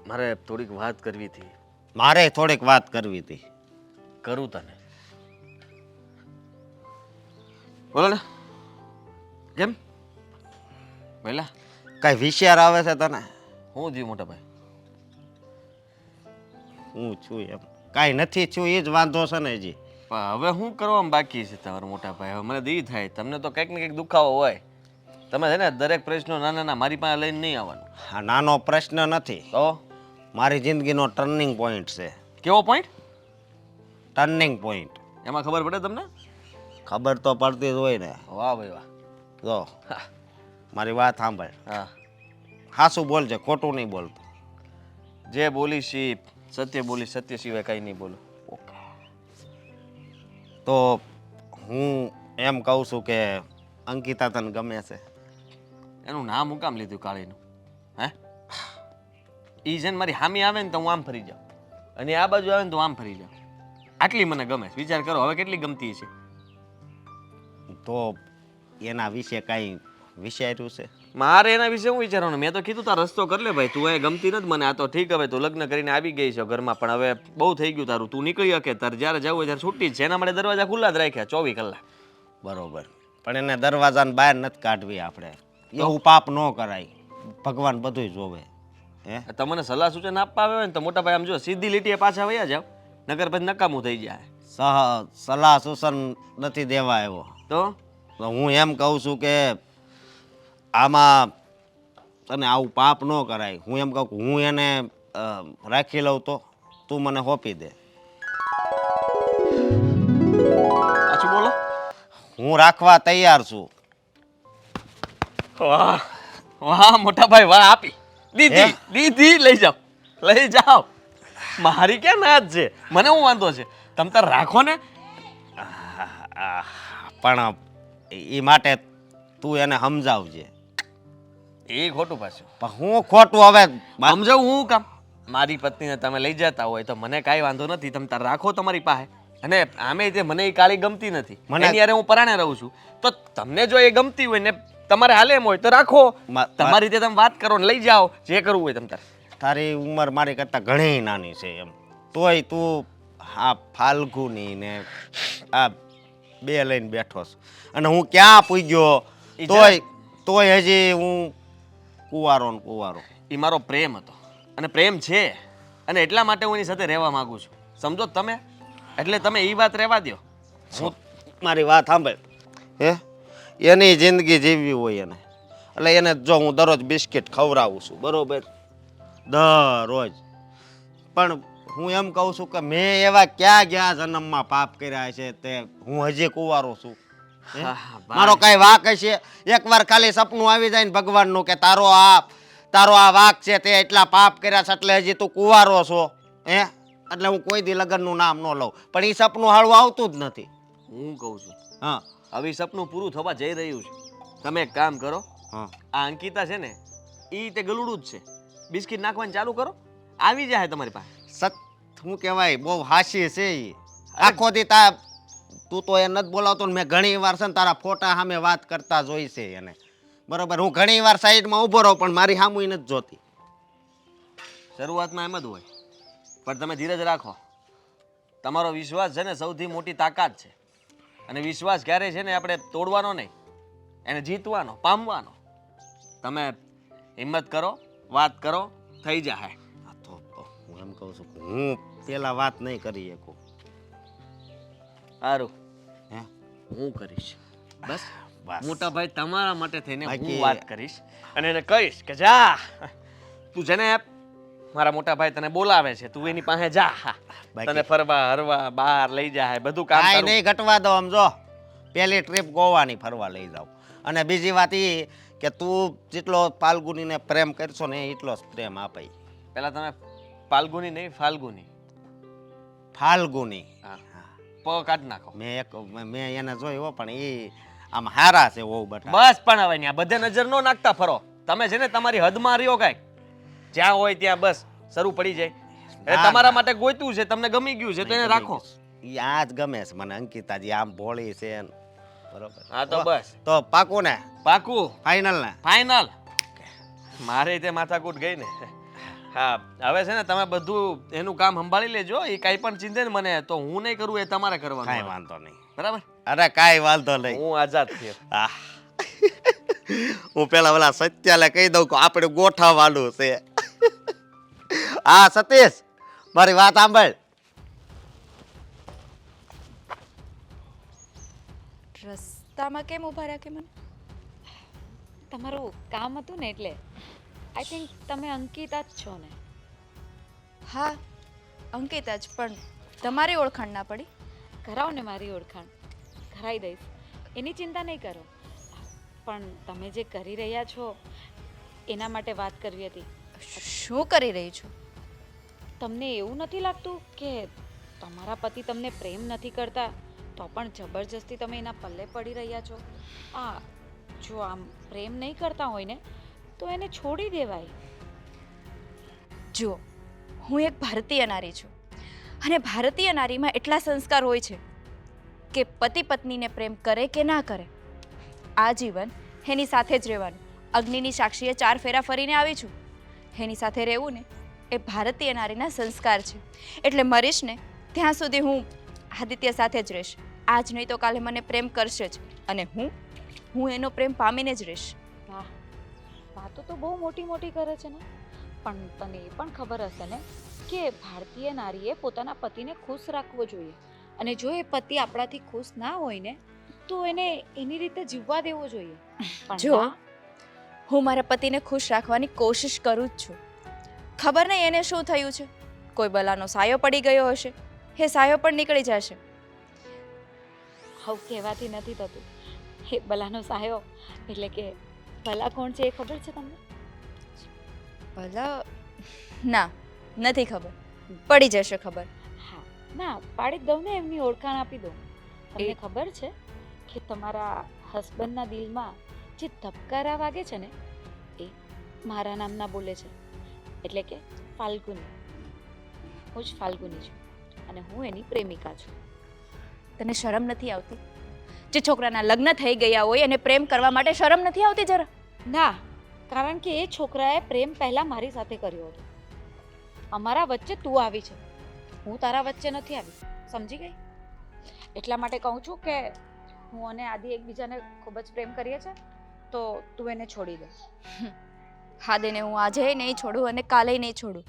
S2: મારે થોડીક વાત કરવી હતી.
S5: મારે થોડીક વાત કરવી હતી.
S2: કરું તને? બોલો ને. કેમ પહેલા
S5: કઈ વિચાર આવે છે તને?
S2: હું થયું મોટા ભાઈ?
S5: હું છું એમ કાંઈ નથી છું, એ જ વાંધો છે ને હજી.
S2: પણ હવે શું કરવામાં બાકી છે તમારા મોટા ભાઈ? હવે મને દી થાય, તમને તો કંઈક ને કંઈક દુખાવો હોય. તમે છે ને દરેક પ્રશ્નો નાના નાના મારી પાસે લઈને નહીં આવવાનું.
S5: આ નાનો પ્રશ્ન નથી,
S2: તો
S5: મારી જિંદગીનો ટર્નિંગ પોઈન્ટ છે.
S2: કેવો પોઈન્ટ?
S5: Turning point.
S2: એમાં ખબર પડે તમને?
S5: ખબર તો પડતી જ હોય ને.
S2: વાહ ભાઈ વાહ.
S5: જો મારી વાત સાંભળ.
S2: હા,
S5: હાસું બોલજે, ખોટું નહીં બોલતો.
S2: જે બોલીશ ઈ સત્ય બોલીશ, સત્ય સિવાય કંઈ નહીં બોલું.
S5: તો હું એમ કહું છું કે અંકિતા તને ગમે છે?
S2: એનું નામ હું કામ લીધું કાળીનું? હે? ઈ છે ને મારી હામી આવે ને તો હું આમ ફરી જાઉં અને આ બાજુ આવે ને તો આમ ફરી જાઉં. આટલી મને ગમે છે. વિચાર કરો હવે કેટલી ગમતી છે.
S5: તો એના વિશે કાંઈ વિચાર્યું છે?
S2: મારે એના વિશે હું વિચારવાનું? મેં તો કીધું તાર રસ્તો કર લે ભાઈ, તું એ ગમતી નથી મને. આ તો ઠીક, હવે તું લગ્ન કરીને આવી ગઈ છે ઘરમાં, પણ હવે બહુ થઈ ગયું તારું. તું નીકળી શકે, તાર જ્યારે જવું હોય ત્યારે છૂટી જ છે. એના માટે દરવાજા ખુલ્લા જ રાખ્યા 24 કલાક.
S5: બરોબર, પણ એને દરવાજાને બહાર નથી કાઢવી આપણે. એવું પાપ ન કરાય. ભગવાન બધુંય જોવે. હે?
S2: તમને સલાહ સૂચન આપવા આવે ને તો મોટા ભાઈ આમ જો સીધી લીટીએ પાછા વયા જાવ, નગર પછી નકામું થઈ જાય.
S5: સલાહ સૂચન નથી દેવા આવ્યો.
S2: તો
S5: હું એમ કહું છું કે આમાં તને આવું પાપ ન કરાય. હું એમ કહું કે હું એને રાખી લઉં તો તું મને સોંપી દે.
S2: પાછું બોલો.
S5: હું રાખવા તૈયાર છું.
S2: વાહ વાહ મોટા ભાઈ વાહ, આપી દીધી દીધી. લઈ જાઓ લઈ જાઓ, મારી ક્યાં નાજ છે? મને હું વાંધો છે? તમ તાર રાખો ને.
S5: પણ એ માટે તું એને સમજાવજે.
S2: એ ખોટું પાછું.
S5: પણ હું ખોટું હવે
S2: સમજાવું હું કામ? મારી પત્નીને તમે લઈ જતા હોય તો મને કાંઈ વાંધો નથી, તમે તાર રાખો તમારી પાસે. અને આમે તે મને એ કાળી ગમતી નથી, એની હારે હું પરાણે રહું છું. તો તમને જો એ ગમતી હોય ને તમારે હાલે એમ હોય તો રાખો, તમારી રીતે તમે વાત કરો ને લઈ જાઓ, જે કરવું હોય તમે તારે.
S5: તારી ઉંમર મારી કરતાં ઘણી નાની છે એમ, તોય તું આ ફાલ્ગુની ને આ બે લઈને બેઠો છે. અને હું ક્યાં પૂગ્યો
S2: ઈ
S5: તોય હજી હું કુંવારો ને કુંવારો.
S2: એ મારો પ્રેમ હતો અને પ્રેમ છે, અને એટલા માટે હું એની સાથે રહેવા માંગુ છું. સમજો તમે? એટલે તમે એ વાત રહેવા દો.
S5: હું મારી વાત સાંભળ. હે એની જિંદગી જીવવી હોય એને, એટલે એને જો હું દરરોજ બિસ્કિટ ખવડાવું છું, બરોબર, દરરોજ. પણ હું એમ કહું છું કે મેં એવા ક્યાં જન્મમાં પાપ કર્યા છે તે હું હજી કુંવારો છું. હે? મારો કઈ વાક હશે? એકવાર ખાલી સપનું આવી જાય ને ભગવાનનું કે તારો આ વાક છે, તે એટલા પાપ કર્યા છે એટલે હજી તું કુંવારો છો. હે એટલે હું કોઈ દી લગ્નનું નામ ન લઉં, પણ એ સપનું હાળું આવતું જ નથી.
S2: હું કહું છું,
S5: હા
S2: હવે ઈ સપનું પૂરું થવા જઈ રહ્યું છે. તમે એક કામ કરો,
S5: હા
S2: આ અંકિતા છે ને, એ તે ગલુડું જ છે. બિસ્કિટ નાખવાનું ચાલુ કરો, આવી જાય તમારી પાસે.
S5: શું કહેવાય, બહુ હાસી છે ઈ. આખો દી તું તો એ નથી બોલાવતો ને મેં ઘણી વાર છે ને તારા ફોટા સામે વાત કરતા જોઈ છે એને, બરોબર. હું ઘણી વાર સાઈડમાં ઊભો રહું પણ મારી સામું ઈ નથી જોતી.
S2: શરૂઆતમાં એમ જ હોય, પણ તમે ધીરજ રાખો. તમારો વિશ્વાસ છે ને સૌથી મોટી તાકાત છે, અને વિશ્વાસ ક્યારે છે ને આપણે તોડવાનો નહીં, એને જીતવાનો, પામવાનો. તમે હિંમત કરો, વાત કરો, થઈ જાય.
S5: આ તો હું એમ કહું છું કે હું પેલા વાત નહીં કરી શકું.
S2: સારું,
S5: હે
S2: હું કરીશ. બસ
S5: બસ.
S2: મોટા ભાઈ તમારા માટે થઈને હું
S5: બાકી-
S2: વાત કરીશ, અને એને કહીશ કે જા તું છે ને, મારા મોટા ભાઈ તને બોલાવે છે, તું એની પાસે જા.
S5: બાકી-
S2: તને ફરવા હરવા બહાર લઈ જાય, બધું કામ
S5: કાંઈ
S2: તારું.
S5: નહીં ઘટવા દો. આમ જો પહેલી ટ્રીપ ગોવાની ફરવા લઈ જાઉં. અને બીજી વાત એ કે તું જેટલો ફાલ્ગુનીને પ્રેમ કરશો ને એટલો જ પ્રેમ આપે.
S2: પેલા તમે ફાલ્ગુની નહીં, ફાલ્ગુની.
S5: ફાલ્ગુની
S2: હા, પ કાઢ નાખો.
S5: મેં એને જોયો પણ એ આમ હારા છે બહુ બટા.
S2: બસ પણ હવે ત્યાં બધે નજર નો નાખતા ફરો. તમે છે ને તમારી હદમાં રહ્યો કાંઈક, જ્યાં હોય ત્યાં બસ શરૂ પડી જાય. એટલે
S5: ના,
S2: તમારા
S5: ના.
S2: માટે ગોઈતું છે, તમને ગમી ગયું છે તો એને રાખો.
S5: ઈ આ જ ગમે છે મને, અંકિતાજી આમ ભોળી છે ને. બરોબર.
S2: હા તો બસ
S5: તો પાકું ને,
S2: પાકું,
S5: ફાઇનલ ને.
S2: ફાઇનલ. મારે તે માથાકૂટ ગઈ ને. હા, હવે છે ને તમે બધું એનું કામ સંભાળી લેજો. એ કાંઈ પણ ચિંતે ને મને, તો હું નહીં કરું, એ તમારે
S5: કાંઈ
S2: કરવાનું.
S5: વાંધો નહીં.
S2: બરાબર,
S5: અરે કાંઈ વાંધો નહીં.
S2: હું આઝાદ થયો.
S5: આહ. હું પેલા પેલા સત્યાલે કહી દઉં કે આપણે ગોઠવવાનું છે. હા સતીશ, મારી વાત સાંભળ.
S1: રસ્તામાં કેમ ઊભા રાખે મને?
S3: તમારું કામ હતું ને એટલે આઈ થિંક તમે અંકિતા જ છો ને?
S1: હા, અંકિતા જ, પણ તમારી ઓળખાણ ના પડી.
S3: કરાવો ને મારી ઓળખાણ, કરાવી દઈશ, એની ચિંતા નહીં કરો. પણ તમે જે કરી રહ્યા છો એના માટે વાત કરવી હતી.
S1: શું કરી રહી છું?
S3: તમને એવું નથી લાગતું કે તમારા પતિ તમને પ્રેમ નથી કરતા તો પણ જબરજસ્તી તમે એના પલ્લે પડી રહ્યા છો? જો આમ પ્રેમ નહીં કરતા હોય ને તો એને છોડી દેવાય.
S1: જુઓ, હું એક ભારતીય નારી છું, અને ભારતીય નારીમાં એટલા સંસ્કાર હોય છે કે પતિ પત્નીને પ્રેમ કરે કે ના કરે, આજીવન એની સાથે જ રહેવાનું. અગ્નિની સાક્ષીએ 4 ફેરા ફરીને આવી છું. એની સાથે રહેવું ને એ ભારતીય નારીના સંસ્કાર છે. એટલે મરીશ ને ત્યાં સુધી હું આદિત્ય સાથે જ રહીશ. આજ નહીં તો કાલે મને પ્રેમ કરશે જ, અને હું એનો પ્રેમ પામીને જ રહીશ.
S3: વાહ, વાતો તો બહુ મોટી મોટી કરે છે ને, પણ તને એ પણ ખબર હશે ને કે ભારતીય નારીએ પોતાના પતિને ખુશ રાખવો જોઈએ, અને જો એ પતિ આપણાથી ખુશ ના હોય ને તો એને એની રીતે જીવવા દેવો જોઈએ. પણ
S1: જો
S3: ના,
S1: હું મારા પતિને ખુશ રાખવાની કોશિશ કરું જ છું. ખબર નહીં એને શું થયું છે, કોઈ બલાનો સાયો પડી ગયો હશે, એ સાયો પણ નીકળી જશે.
S3: આવું કહેવાથી નથી થતું. એ બલાનો સાયો એટલે કે ભલા કોણ છે એ ખબર છે તમને?
S1: ભલા ના, નથી ખબર. પડી જશે ખબર.
S3: હા, ના પાડી જ દઉં ને, એમની ઓળખાણ આપી દઉં. તમને
S1: એ-
S3: ખબર છે કે તમારા હસબન્ડના દિલમાં જે ધબકારા વાગે છે ને એ મારા નામના બોલે છે, એટલે કે ફાલ્ગુની. હું જ ફાલ્ગુની છું અને હું એની પ્રેમિકા છું.
S1: તને શરમ નથી આવતી? જે છોકરાના લગ્ન થઈ ગયા હોય અને પ્રેમ કરવા માટે શરમ નથી આવતી જરા?
S3: ના, કારણ કે એ છોકરાએ પ્રેમ પહેલા મારી સાથે કર્યો હતો. અમારા વચ્ચે તું આવી છે, હું તારા વચ્ચે નથી આવી, સમજી ગઈ? એટલા માટે કહું છું કે હું અને આદિ એકબીજાને ખૂબ જ પ્રેમ કરીએ છીએ તો તું એને છોડી દે.
S1: હાદીને હું આજે નહીં છોડું અને કાલે નહીં છોડું.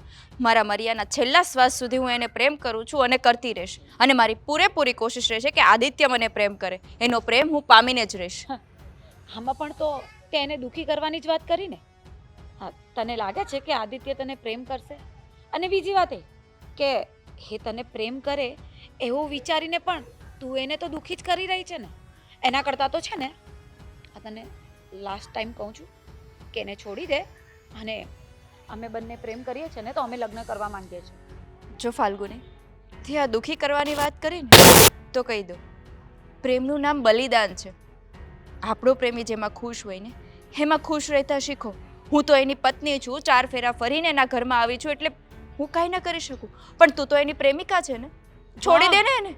S1: મારા મરિયાના છેલ્લા શ્વાસ સુધી હું એને પ્રેમ કરું છું અને કરતી રહીશ. અને મારી પૂરેપૂરી કોશિશ રહેશે કે આદિત્ય મને પ્રેમ કરે. એનો પ્રેમ હું પામીને જ રહીશ.
S3: આમાં પણ તો તે એને દુઃખી કરવાની જ વાત કરી ને. હા, તને લાગે છે કે આદિત્ય તને પ્રેમ કરશે? અને બીજી વાત એ કે એ તને પ્રેમ કરે એવું વિચારીને પણ તું એને તો દુઃખી જ કરી રહી છે ને. એના કરતાં તો છે ને આ તને લાસ્ટ ટાઈમ કહું છું કે એને છોડી દે અને અમે બંને પ્રેમ કરીએ છીએ ને તો અમે લગ્ન કરવા માંગીએ છીએ.
S1: જો ફાલ્ગુની, તે આ દુઃખી કરવાની વાત કરી ને તો કહી દો, પ્રેમનું નામ બલિદાન છે. આપણો પ્રેમી જેમાં ખુશ હોય ને એમાં ખુશ રહેતા શીખો. હું તો એની પત્ની છું, 4 ફેરા ફરીને એના ઘરમાં આવી છું, એટલે હું કાંઈ ન કરી શકું. પણ તું તો એની પ્રેમિકા છે ને, છોડી દે ને એને.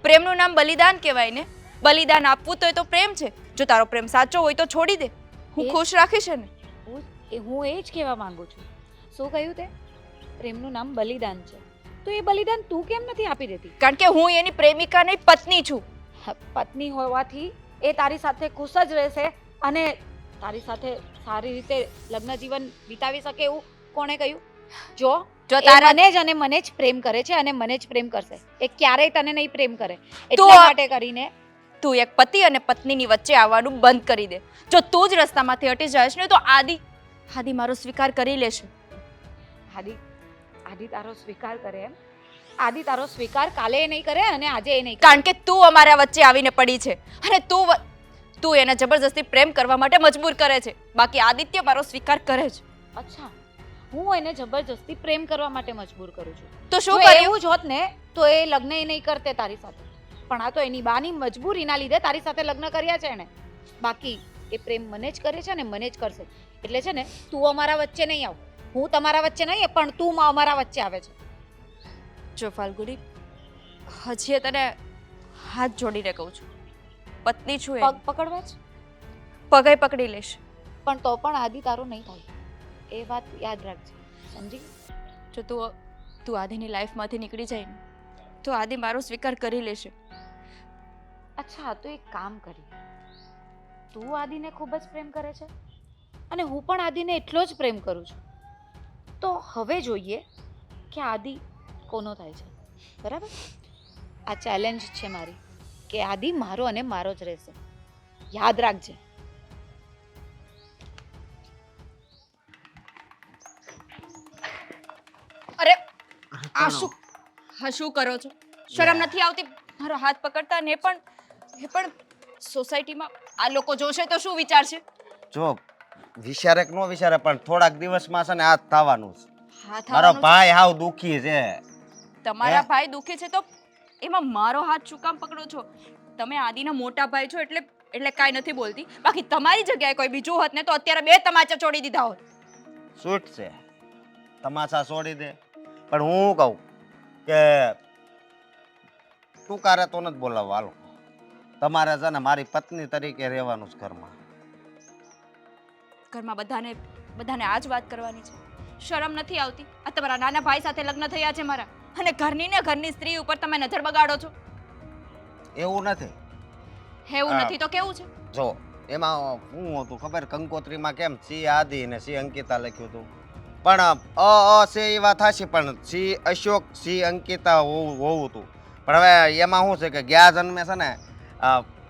S1: પ્રેમનું નામ બલિદાન કહેવાય ને. બલિદાન આપવું તો એ તો પ્રેમ છે. જો તારો પ્રેમ સાચો હોય તો છોડી દે. હું ખુશ રાખીશ ને.
S3: હું એ જ કહેવા માંગુ છું. શું કહ્યું તે? પ્રેમનું નામ બલિદાન છે તો એ બલિદાન તું કેમ નથી આપી દેતી?
S1: કારણ કે હું એની પ્રેમિકા નહીં, પત્ની છું.
S3: પત્ની હોવાથી એ તારી સાથે ખુશ જ રહેશે અને તારી સાથે સારી રીતે લગ્ન જીવન વિતાવી શકે એવું કોણે કહ્યું? જો તારા મને જ અને મને જ પ્રેમ કરે છે અને મને જ પ્રેમ કરશે. એ ક્યારેય તને નહીં પ્રેમ કરે. એટલા માટે કરીને
S1: તું એક પતિ અને પત્નીની વચ્ચે આવવાનું બંધ કરી દે. જો તું જ રસ્તામાંથી હટી જાય ને તો આદિ મારો સ્વીકાર કરી લેશે.
S3: આદિ તારો સ્વીકાર કરે એમ? આદિ તારો સ્વીકાર કાલે એ નહીં કરે અને આજે એ નહીં કરે.
S1: કારણ કે તું અમારા વચ્ચે આવીને પડી છે અને તું એને જબરજસ્તી પ્રેમ કરવા માટે મજબૂર કરે છે. બાકી આદિત્ય મારો સ્વીકાર કરે છે.
S3: અચ્છા, હું એને જબરજસ્તી પ્રેમ કરવા માટે મજબૂર કરું છું.
S1: તો શું
S3: જો
S1: કર્યું?
S3: એવું જ હોત ને તો એ લગ્ન એ નહીં કરતે તારી સાથે. પણ આ તો એની બાની મજબૂરીના લીધે તારી સાથે લગ્ન કર્યા છે એને. બાકી એ પ્રેમ મને જ કરે છે અને મને જ કરશે. એટલે છે ને તું અમારા વચ્ચે નહીં આવ. હું તમારા વચ્ચે નહીં પણ તું અમારા વચ્ચે આવે છે.
S1: જો ફાલ્ગુની, હજી તને હાથ જોડીને કહું છું, પત્ની છું.
S3: પગ પકડવા જ
S1: પગે પકડી લેશ
S3: પણ તો પણ આદિ તારો નહીં થાય. એ વાત યાદ રાખજે, સમજી?
S1: જો તું આદિની લાઈફમાંથી નીકળી જાય ને તો આદિ મારો સ્વીકાર કરી લેશે.
S3: અચ્છા, તો એક કામ કરી. તું આદિને ખૂબ જ પ્રેમ કરે છે અને હું પણ આદિને એટલો જ પ્રેમ કરું છું. તો હવે જોઈએ કે આદિ કોનો થાય છે. બરાબર? આ ચેલેન્જ છે મારી કે આદિ મારો અને મારો જ રહેશે. યાદ રાખજે.
S1: અરે આ શું કરો છો? શરમ નથી આવતી મારો હાથ પકડતા? ને એ પણ સોસાયટીમાં આ લોકો જોશે તો શું વિચારશે?
S5: જો વિચારે કે ન વિચારે પણ થોડાક દિવસમાં છે ને આ થવાનું છે.
S1: હાથ
S5: મારો ભાઈ હાવ દુખી છે.
S1: તમારા ભાઈ દુખી છે તો એમાં મારો હાથ શું કામ પકડો છો? તમે આદિના મોટા ભાઈ છો એટલે કાંઈ નથી બોલતી. બાકી તમારી જગ્યાએ કોઈ બીજું હોત ને તો અત્યારે 2 તમાચા છોડી દીધા હોત.
S5: છૂટ છે, તમાચા છોડી દે. પણ હું કહું કે તું કારે તો નથી બોલાવવા. હાલો, તમારે છે ને મારી પત્ની તરીકે રહેવાનું છે ઘરમાં.
S1: ઘરમાં બધાને આ જ વાત કરવાની છે? શરમ નથી આવતી? આ તમારા નાના ભાઈ સાથે લગ્ન થયા છે મારા અને ઘરની સ્ત્રી ઉપર તમે નજર બગાડો છો.
S5: એવું નથી.
S1: એવું નથી તો કેવું છે?
S5: જો એમાં શું હતું ખબર? કંકોત્રીમાં કેમ સી આદિ ને સી અંકિતા લખ્યું હતું, પણ છે એ વાત હાચી, પણ સી અશોક સી અંકિતા હોવું હતું. પણ હવે એમાં શું છે કે ગયા જન્મે છે ને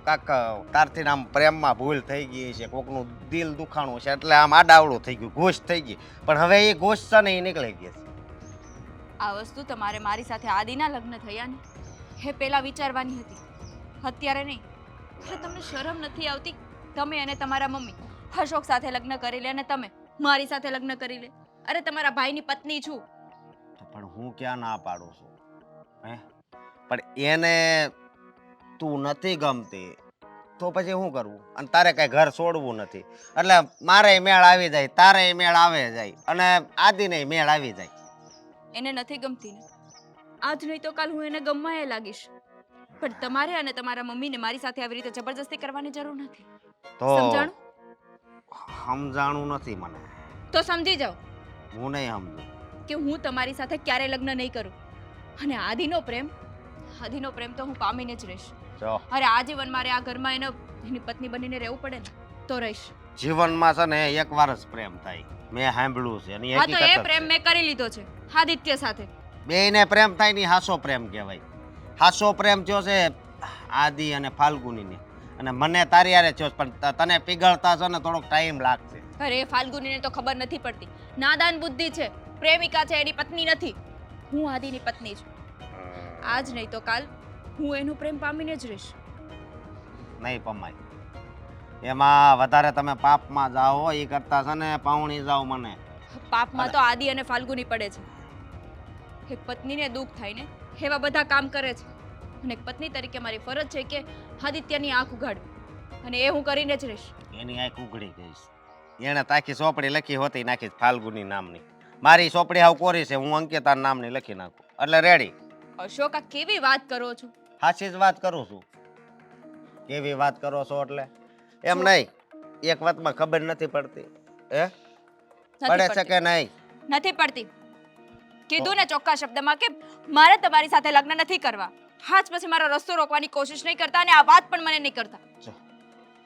S5: કાક તારથી આમ પ્રેમમાં ભૂલ થઈ ગઈ છે, કોકનું દિલ દુખાણું છે એટલે આમ આડાવડું થઈ ગયું, ઘોષ થઈ ગઈ. પણ હવે એ ઘોષ છે ને એ નીકળી ગઈ છે.
S1: આ વસ્તુ તમારે મારી સાથે આદિના લગ્ન થયા ને એ પહેલા વિચારવાની હતી, અત્યારે નહીં. અરે તમને શરમ નથી આવતી? તમે અને તમારા મમ્મી અશોક સાથે લગ્ન કરી લે અને તમે મારી સાથે લગ્ન કરી લે. અરે તમારા ભાઈની પત્ની છું.
S5: પણ હું ક્યાં ના પાડું છું? હે, પણ એને તું નથી ગમતી તો પછી શું કરવું? અને તારે કઈ ઘર છોડવું નથી એટલે મારે મેળ આવી જાય, તારે મેળ આવે જાય અને આદિને મેળ આવી જાય.
S1: એને નથી ગમતી ને? આજ નહીં તો કાલ હું એને ગમવા લાગીશ. પણ તમારે અને તમારા મમ્મીને મારી સાથે આવી રીતે જબરજસ્તી કરવાની જરૂર નથી.
S5: તો
S1: સમજાણું?
S5: સમજાણું નથી મને.
S1: તો સમજી જાઓ
S5: હું નહીં સમજુ
S1: કે હું તમારી સાથે ક્યારે લગ્ન નહીં કરું અને આદિનો પ્રેમ તો હું પામીને જ રહીશ.
S5: જો
S1: અરે આજીવન મારે આ ઘરમાં એની પત્ની બનીને રહેવું પડે ને તો રહીશ.
S5: જીવનમાં છે ને એકવાર જ પ્રેમ થાય, મેં સાંભળ્યું છે અને
S1: હા તો એ
S5: હકીકત
S1: પ્રેમ
S5: છે.
S1: મેં કરી લીધો છે આદિત્ય સાથે.
S5: બેયને પ્રેમ થાય ને હાસો પ્રેમ કહેવાય. હાસો પ્રેમ થયો છે આદિ અને ફાલ્ગુનીને, અને મને તારી હારે થયો છે, પણ તને પીગળતા છે ને થોડોક ટાઈમ લાગશે.
S1: અરે ફાલ્ગુનીને તો ખબર નથી પડતી, નાદાન બુદ્ધિ છે, પ્રેમિકા છે, એની પત્ની નથી. હું આદિની પત્ની છું. આજ નહીં તો કાલ હું એનું પ્રેમ પામીને જ રહીશ.
S5: નહીં પમાય, એમાં વધારે તમે પાપમાં જાઓ એ કરતા છે ને પાવણી જાઓ મને.
S1: પાપમાં તો આદિ અને ફાલ્ગુની પડે છે. એક પત્નીને દુઃખ થાય ને એવા બધા કામ કરે છે, અને એક પત્ની તરીકે મારી ફરજ છે કે આદિત્યની આંખ ઉઘાડવી, અને એ હું કરીને જ રહીશ.
S5: એની આંખ ઉઘડી ગઈ છે. એણે તાકી ચોપડી લખી હોતી નાખી ફાલ્ગુની નામની. મારી ચોપડી હાવ કોરી છે, હું અંકિતા નામની લખી નાખું એટલે રેડી.
S1: અશોક, આ કેવી વાત કરો છો?
S5: સાચી જ વાત કરું છું. કેવી વાત કરો છો એટલે એમ નહીં, એક વાતમાં ખબર નથી પડતી. હે પડે છે કે નહીં?
S1: નથી પડતી. કીધું ને ચોખ્ખા શબ્દમાં કે મારે તમારી સાથે લગ્ન નથી કરવા. હાજ પછી મારો રસ્તો રોકવાની કોશિશ નહીં કરતા, અને આ વાત પણ મને નહીં કરતા.
S5: જો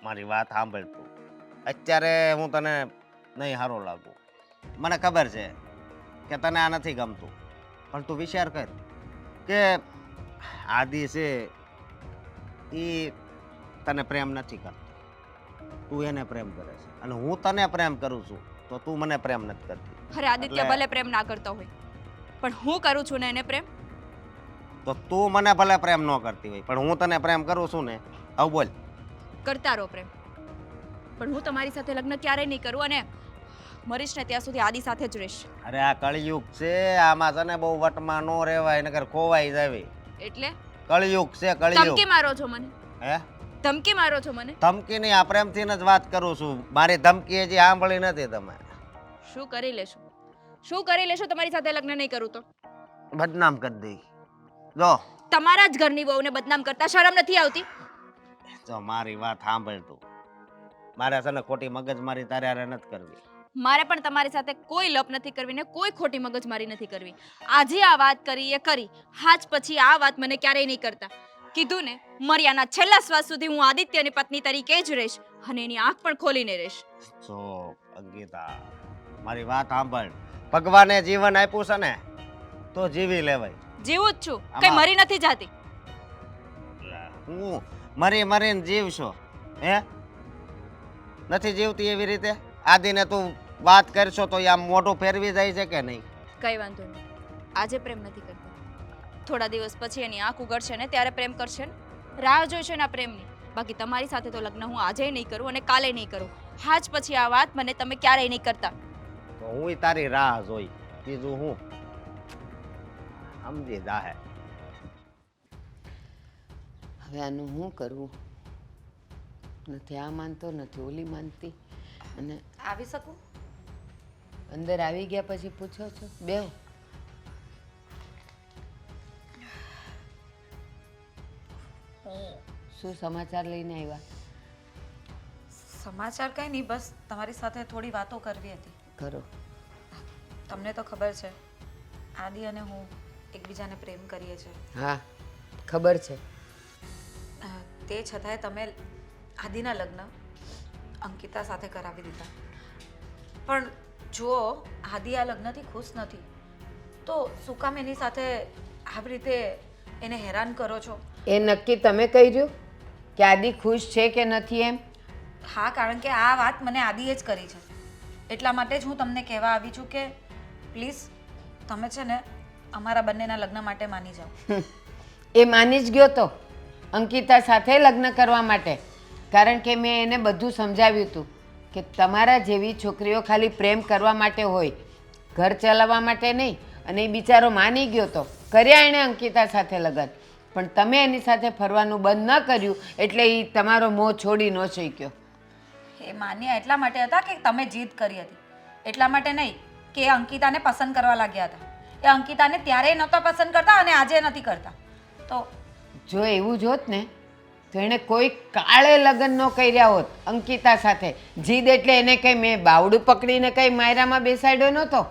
S5: મારી વાત સાંભળ તું. અત્યારે હું તને નહીં સારો લાગુ, મને ખબર છે કે તને આ નથી ગમતું, પણ તું વિચાર કર કે આદિ છે એ તને પ્રેમ નથી કરતો, તું એને પ્રેમ કરે છે, અને હું તને પ્રેમ કરું છું તો તું મને પ્રેમ નથી કરતી.
S1: અરે આદિત્ય
S5: એટલે-
S1: ભલે પ્રેમ ના કરતો હોય, પણ હું કરું છું ને એને પ્રેમ.
S5: તો તું મને ભલે પ્રેમ ન કરતી હોય, પણ હું તને પ્રેમ કરું છું ને. આવું બોલ.
S1: કરતા રહો પ્રેમ, પણ હું તમારી સાથે લગ્ન ક્યારેય નહીં કરું, અને મરીશ ને ત્યાં સુધી આદિ સાથે જ રહીશ.
S5: અરે આ કળિયુગ છે, આમાં છે ને બહુ વટમાં ન રહેવાય, નકર ખોવાઈ જાવી.
S1: એટલે
S5: કળિયુગ છે, કળિયુગ.
S1: ધમકી મારો છો મને?
S5: હે
S1: ધમકી મારો છો મને?
S5: ધમકી નહીં, આ પ્રેમથી જ વાત કરું છું. મારી ધમકી હજી સાંભળી નથી તમે.
S1: શું કરી લેશો? શું કરી લેશો તમારી સાથે લગ્ન નહીં કરું તો?
S5: બદનામ કરી દઈ. જો
S1: તમારા જ ઘરની વહુને બદનામ કરતા શરમ નથી આવતી?
S5: જો મારી વાત સાંભળ તું. મારે છે ને ખોટી મગજમારી તારે હારે નથી કરવી.
S1: મારે પણ તમારી સાથે કોઈ લપ નથી કરવી ને કોઈ ખોટી મગજમારી નથી કરવી. આજે આ વાત કરી એ કરી, હાજ પછી આ વાત મને ક્યારેય નહીં કરતા. કીધું ને, મર્યાના છેલ્લા શ્વાસ સુધી હું આદિત્યની પત્ની તરીકે જ રહીશ, અને એની આંખ પણ ખોલીને રહીશ.
S5: જો અંકિતા, મારી વાત સાંભળ. ભગવાને જીવન આપ્યું છે ને તો જીવી લેવાય.
S1: જીવું જ છું, કઈ મરી નથી જાતી.
S5: હું મરી મરીને જીવશો? હે નથી જીવતી એવી રીતે? આદિને તું વાત કરશો તો આમ મોઢું ફેરવી જાય છે કે નહીં?
S1: કઈ વાંધો નહીં, આજે પ્રેમ નથી કરતી. થોડા દિવસ પછી એની આંખ ઉઘડશે ને ત્યારે પ્રેમ કરશે ને. રાહ જોઈશે ને આ પ્રેમની. બાકી તમારી સાથે તો લગ્ન હું આજે નહીં કરું અને કાલે નહીં કરું. હાજ પછી આ વાત મને તમે ક્યારેય નહીં કરતા.
S5: તો હું તારી રાહ જોઈ, બીજું હું સમજી જાહે.
S4: હવે આનું શું કરવું? નથી આ માનતો, નથી ઓલી માનતી, અને
S3: આવી શકું?
S4: અંદર આવી ગયા પછી પૂછો છો? બેહો. શું સમાચાર લઈને આવ્યા?
S3: સમાચાર કંઈ નહીં, બસ તમારી સાથે થોડી વાતો કરવી હતી.
S4: કરો.
S3: તમને તો ખબર છે આદિ અને હું એકબીજાને પ્રેમ કરીએ છીએ.
S4: હા ખબર છે.
S3: તે છતાંય તમે આદિના લગ્ન અંકિતા સાથે કરાવી દીધા. પણ જુઓ, આદિ આ લગ્નથી ખુશ નથી, તો શું કામ એની સાથે આવી રીતે એને હેરાન કરો છો?
S4: એ નક્કી તમે કર્યું કે આદિ ખુશ છે કે નથી એમ?
S3: હા, કારણ કે આ વાત મને આદિએ જ કરી છે. એટલા માટે જ હું તમને કહેવા આવી છું કે પ્લીઝ તમે છે ને અમારા બંનેના લગ્ન માટે માની જાઓ.
S4: એ માની જ ગયો તો અંકિતા સાથે લગ્ન કરવા માટે, કારણ કે મેં એને બધું સમજાવ્યું હતું કે તમારા જેવી છોકરીઓ ખાલી પ્રેમ કરવા માટે હોય, ઘર ચલાવવા માટે નહીં. અને એ બિચારો માની ગયો તો, કર્યા એણે અંકિતા સાથે લગ્ન, પણ તમે એની સાથે ફરવાનું બંધ ન કર્યું એટલે એ તમારો મોહ છોડી ન શક્યો.
S3: એ માન્યા એટલા માટે હતા કે તમે જીદ કરી હતી, એટલા માટે નહીં કે એ અંકિતાને પસંદ કરવા લાગ્યા હતા. એ અંકિતાને ત્યારે નહોતો પસંદ કરતા અને આજે નથી કરતા. તો
S4: જો એવું જ હોત ને તો એણે કોઈ કાળે લગ્ન ન કર્યા હોત અંકિતા સાથે. જીદ એટલે એને કંઈ મેં બાવડું પકડીને કંઈ માયરામાં બેસાડ્યો નહોતો,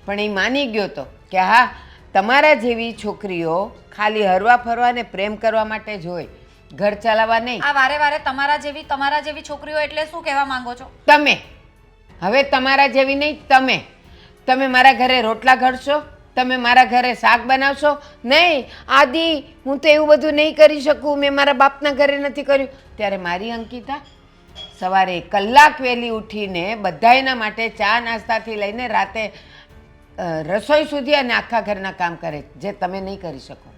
S4: પણ એ માની ગયો તો કે હા તમારા જેવી છોકરીઓ ખાલી હરવા ફરવા ને પ્રેમ કરવા માટે જ હોય. ઘર ચલાવવા નહીં.
S3: આ વારે વારે તમારા જેવી છોકરીઓ એટલે શું કહેવા માંગો છો?
S4: તમે હવે તમારા જેવી નહીં, તમે મારા ઘરે રોટલા ઘડશો, તમે મારા ઘરે શાક બનાવશો નહીં. આદિ હું તો એવું બધું નહીં કરી શકું, મેં મારા બાપના ઘરે નથી કર્યું. ત્યારે મારી અંકિતા સવારે કલાક વહેલી ઉઠીને બધાયના માટે ચા નાસ્તાથી લઈને રાતે રસોઈ સુધી અને આખા ઘરના કામ કરે, જે તમે નહીં કરી શકો.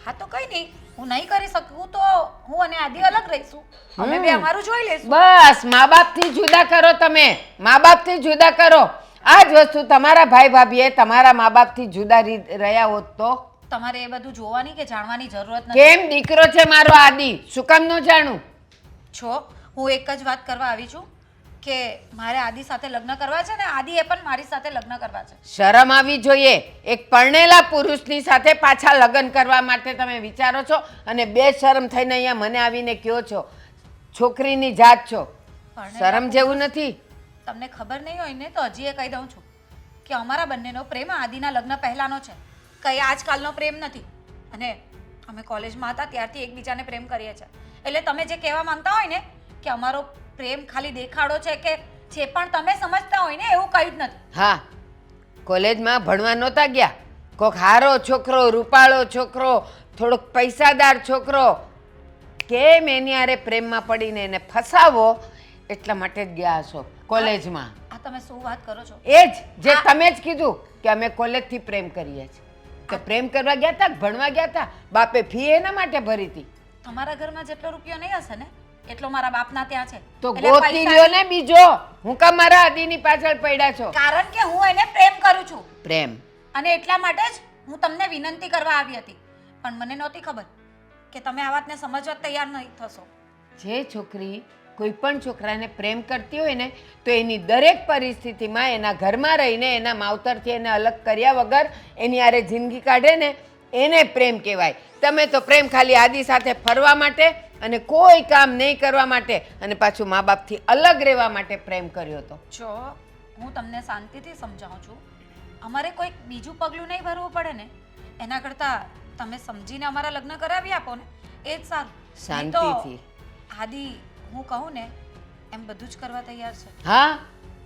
S3: હા તો કઈ નહીં, હું નહીં કરી શકું તો હું અને આદિ અલગ રહીશું. અમે બે અમારું જોઈ લેશું.
S4: બસ મા બાપથી જુદા કરો, તમે મા બાપથી જુદા કરો. આ જ વસ્તુ તમારા ભાઈ ભાભીએ તમારા મા બાપથી જુદા રહ્યા હોત તો
S3: તમારે એ બધું જોવાની કે જાણવાની જરૂરત નથી.
S4: કેમ? દીકરો છે મારો આદિ, શું કામ ન જાણું?
S3: છો હું એક જ વાત કરવા આવી છું કે મારે આદિ સાથે લગ્ન કરવા છે ને આદિએ પણ મારી સાથે લગ્ન કરવા છે.
S4: શરમ આવી જોઈએ. એક પરણેલા પુરુષની સાથે પાછા લગ્ન કરવા માટે તમે વિચારો છો અને બેશરમ થઈને અહીંયા મને આવીને કહો છો છોકરીની જાત છો. શરમ જેવું નથી.
S3: તમને ખબર નહીં હોય ને તો હજી એ કહી દઉં છું કે અમારા બંનેનો પ્રેમ આદિના લગ્ન પહેલાનો છે, કઈ આજકાલનો પ્રેમ નથી. અને અમે કોલેજમાં હતા ત્યારથી એકબીજાને પ્રેમ કરીએ છીએ. એટલે તમે જે કહેવા માંગતા હોય ને કે અમારો પ્રેમ ખાલી દેખાડો છે કે જે પણ તમે સમજતા હોય ને એવું કંઈ જ નથી.
S4: હા, કોલેજમાં ભણવા નહોતા ગયા, કોક હારો છોકરો, રૂપાળો છોકરો, થોડોક પૈસાદાર છોકરો, કેમ એની હારે પ્રેમમાં પડીને એને ફસાવો એટલા માટે જ ગયા હશો કોલેજમાં.
S3: આ તમે શું વાત કરો છો?
S4: એ જ જે તમે જ કીધું કે અમે કોલેજથી પ્રેમ કરીએ છીએ. તો પ્રેમ કરવા ગયા હતા કે ભણવા ગયા હતા? બાપે ફી એના માટે ભરી હતી.
S3: તમારા ઘરમાં જેટલો રૂપિયો નહીં હશે ને એટલો મારા બાપના ત્યાં છે.
S4: તો
S3: એટલે
S4: ગોતી
S3: પૈસા-
S4: લ્યો ને બીજો. હું કામ મારા આદિની પાછળ પડ્યા છો?
S3: કારણ કે હું એને પ્રેમ કરું છું
S4: પ્રેમ.
S3: અને એટલા માટે જ હું તમને વિનંતી કરવા આવી હતી. પણ મને નહોતી ખબર કે તમે આ વાતને સમજવા તૈયાર નહીં થશો.
S4: જે છોકરી કોઈ પણ છોકરાને પ્રેમ કરતી હોય ને તો એની દરેક પરિસ્થિતિમાં એના ઘરમાં રહીને એના માવતરથી એને અલગ કર્યા વગર એની હારે જિંદગી કાઢે ને એને પ્રેમ કહેવાય. તમે તો પ્રેમ ખાલી આદિ સાથે ફરવા માટે અને કોઈ કામ નહીં કરવા માટે અને પાછું મા બાપથી અલગ રહેવા માટે પ્રેમ કર્યો હતો.
S3: જો હું તમને શાંતિથી સમજાવું છું, અમારે કોઈ બીજું પગલું નહીં ભરવું પડે ને એના કરતાં તમે સમજીને અમારા લગ્ન કરાવી આપો ને એ જ સારું. નહીં તો
S4: શાંતિથી.
S3: આદિ હું કહું ને એમ બધું જ કરવા તૈયાર છે.
S4: હા,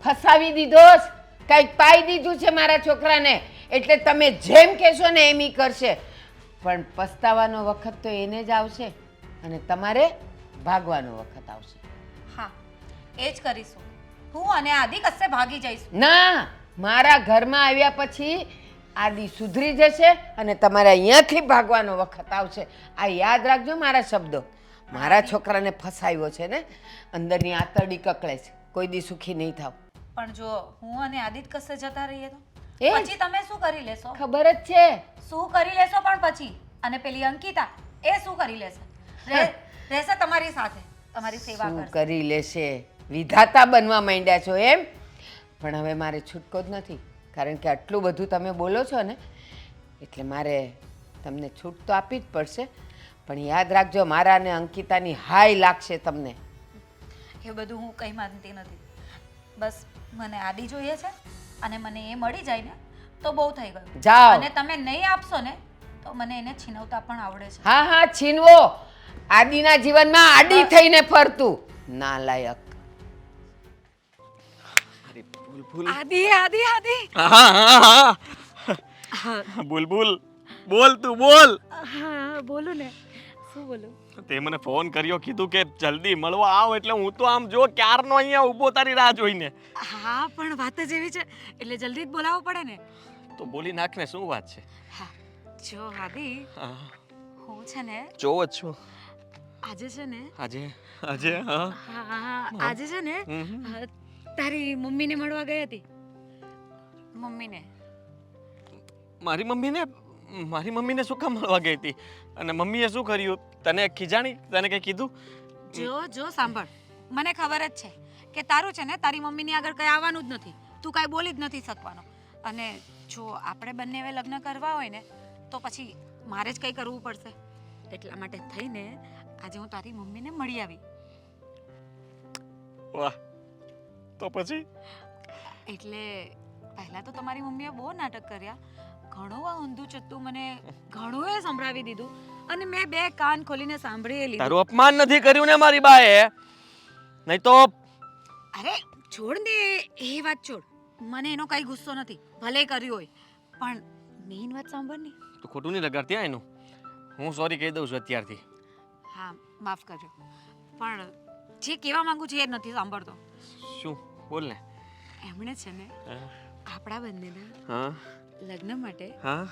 S4: ફસાવી દીધો જ. કંઈક પાઈ દીધું છે મારા છોકરાને, એટલે તમે જેમ કહેશો ને એમ ઈ કરશે. પણ પસ્તાવાનો વખત તો એને જ આવશે અને તમારે ભાગવાનો વખત આવશે.
S3: હા એ જ કરીશું. હું અને આદિ કશે ભાગી જઈશું.
S4: ના, મારા ઘરમાં આવ્યા પછી આદિ સુધરી જશે અને તમારે અહીંયાથી ભાગવાનો વખત આવશે. આ યાદ રાખજો મારા શબ્દો. મારા છોકરાને ફસાવ્યો છે ને, અંદરની આતરડી કકળે છે, કોઈ દી સુખી નહીં થાવ.
S3: પણ જો હું અને આદિ કશે જતા રહીએ તો
S4: એ જ.
S3: પછી તમે શું કરી લેશો?
S4: ખબર જ છે.
S3: શું કરી લેશો પણ પછી? અને પેલી અંકિતા એ શું કરી લેશે? રહેશે તમારી સાથે, તમારી સેવા
S4: શું
S3: કરશે.
S4: કરી લેશે? વિધાતા બનવા માંડ્યા છો એમ? પણ હવે મારે છૂટકો જ નથી, કારણ કે આટલું બધું તમે બોલો છો ને એટલે મારે તમને છૂટ તો આપવી જ પડશે. પણ યાદ રાખજો, મારા અને અંકિતાની હાય લાગશે તમને.
S3: એ બધું હું કંઈ માનતી નથી. બસ મને આદિ જોઈએ છે અને મને એ મળી જાય ને તો બહુ થઈ ગયું.
S4: જાઓ.
S3: અને તમે નહીં આપશો ને તો મને એને છીનવતા પણ આવડે છે.
S4: હા હા, છીનવો. આદિના જીવનમાં આડી થઈને ફરતું નાલાયક.
S2: અરે બુલબુલ.
S3: આદિ આદિ આદિ
S2: હા હા હા બુલબુલ બોલ, તું બોલ.
S3: હા બોલું ને. શું બોલું?
S2: તે મને ફોન કર્યો, કીધું કે જલ્દી મળવા આવ, એટલે હું તો આમ જો ક્યારનો અહીંયા ઊભો તારી રાહ જોઈને.
S3: હા પણ વાત જ એવી છે એટલે જલ્દી જ બોલાવવું પડે ને.
S2: તો બોલી નાખ ને, શું વાત છે?
S3: હા જો આદિ,
S2: હા,
S3: હું છે ને
S2: જોવો જ છું.
S3: આજે છે ને
S2: આજે હા
S3: હા આજે છે ને તારી મમ્મીને મળવા ગઈ હતી. મમ્મીને
S2: મારી મમ્મીને શું કામ મળવા ગઈ હતી? અને મમ્મીએ શું કર્યું? તને ખીજાણી? તને કંઈ કીધું?
S3: જો સાંભળ, મને ખબર જ છે કે તારું છે ને તારી મમ્મીની આગળ કંઈ આવવાનું જ નથી. તું કાંઈ બોલી જ નથી શકવાનો. અને જો આપણે બંને હવે લગ્ન કરવા હોય ને તો પછી મારે જ કંઈ કરવું પડશે. એટલા માટે થઈને આજે હું તારી મમ્મીને મળી આવી.
S2: વાહ, તો પછી?
S3: એટલે પહેલાં તો તમારી મમ્મીએ બહુ નાટક કર્યા, ઘણું આ ઊંધું ચત્તું મને ઘણું એ સંભળાવી દીધું. અને મેં બે કાન ખોલીને સાંભળી લીધું.
S2: તારું અપમાન નથી કર્યું ને મારી બાએ? નહીં તો
S3: અરે છોડ ને, એ વાત છોડ. મને એનો કઈ ગુસ્સો નથી, ભલે કર્યું હોય, પણ મેઇન વાત સાંભળ ને.
S2: તું ખોટું નહીં લગાડતી હા એનું. હું સોરી કહી દઉં છું અત્યારથી.
S3: હા, માફ કરજો, પણ જે કહેવા માંગુ છું એ નથી સાંભળતો.
S2: શું? બોલ ને.
S3: એમણે છે ને
S2: હા
S3: આપણા બંનેના
S2: હા
S3: લગ્ન માટે
S2: હા.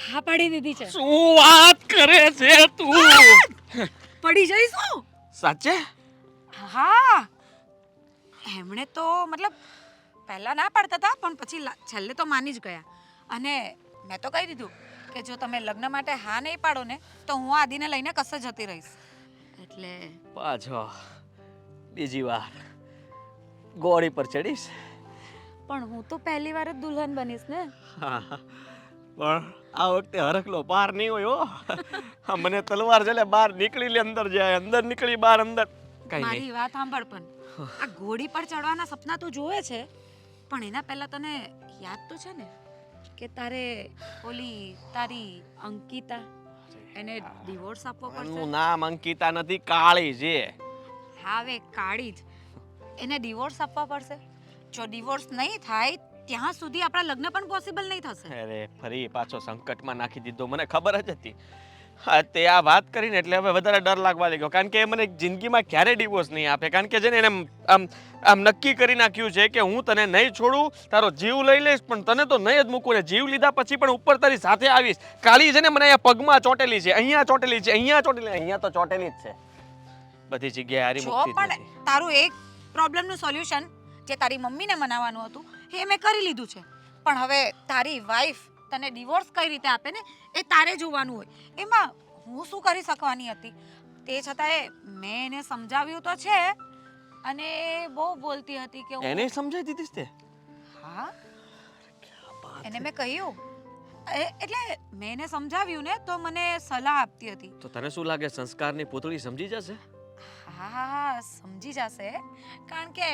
S3: હા પાડી દીધી છે.
S2: શું વાત કરે છે તું?
S3: પડી જઈશું.
S2: સાચે?
S3: હા, એમણે તો મતલબ પહેલા ના પાડતા હતા, પણ પછી છેલ્લે તો માની જ ગયા. અને મેં તો કહી દીધું કે જો તમે લગ્ન માટે હા નહીં પાડો ને તો હું આદિને લઈને કશે જતી રહીશ. એટલે
S2: પાછો બીજી વાર ગોળી પર ચડીશ.
S3: પણ હું તો પહેલી વાર જ દુલ્હન બનીશ ને.
S2: હા, પણ આ વખતે હરખલો પાર નહીં હોય હો. હા, મને તલવાર છે બહાર નીકળી લે અંદર જાય, અંદર નીકળી બહાર અંદર. કઈ નહીં.
S3: મારી વાત સાંભળ, પણ આ ઘોડી પર ચડવાના સપના તું જોવે છે, પણ એના પહેલા તને યાદ તો છે ને કે તારે ઓલી તારી અંકિતા એને ડિવોર્સ આપવો પડશે.
S2: એનું નામ અંકિતા નથી, કાળી છે.
S3: હા, હવે કાળી જ. એને ડિવોર્સ આપવા પડશે. જો ડિવોર્સ નહીં થાય ત્યાં સુધી આપણા લગ્ન પણ પોસિબલ નહીં થશે.
S2: અરે ફરી પાછો સંકટમાં નાખી દીધો. મને ખબર જ હતી. હા, તે આ વાત કરીને એટલે હવે વધારે ડર લાગવા લાગ્યો, કારણ કે એ મને જિંદગીમાં ક્યારે ડિવોર્સ નહીં આપે. કારણ કે છે ને એને આમ નક્કી કરી નાખ્યું છે કે હું તને નહીં છોડું, તારો જીવ લઈ લઈશ, પણ તને તો નહીં જ મૂકું ને. જીવ લીધા પછી પણ ઉપર તારી સાથે આવીશ. કાળી છે ને મને અહીંયા પગમાં ચોટેલી છે, અહીંયા ચોટેલી છે, અહીંયા ચોટેલી, અહીંયા તો ચોટેલી જ છે. બધી જગ્યાએ હારી
S3: જો
S2: મૂકતી જ
S3: પણ
S2: નથી.
S3: તારું એક પ્રોબ્લેમનું સોલ્યુશન જે તારી મમ્મીને મનાવવાનું હતું એ મેં કરી લીધું છે, પણ હવે તારી વાઈફ તને ડિવોર્સ કઈ રીતે આપે ને એ તારે જોવાનું હોય. એમાં હું શું કરી શકવાની હતી? તે છતાંય મેં એને સમજાવ્યું તો છે, અને એ બહુ બોલતી હતી કે
S2: એને સમજાઈ દીધી તે?
S3: હા, એને મેં કહ્યું એટલે મેં એને સમજાવ્યું ને તો મને સલાહ આપતી હતી.
S2: તો તને શું લાગે સંસ્કારની પૂતળી સમજી જશે?
S3: હા, સમજી જશે, કારણ કે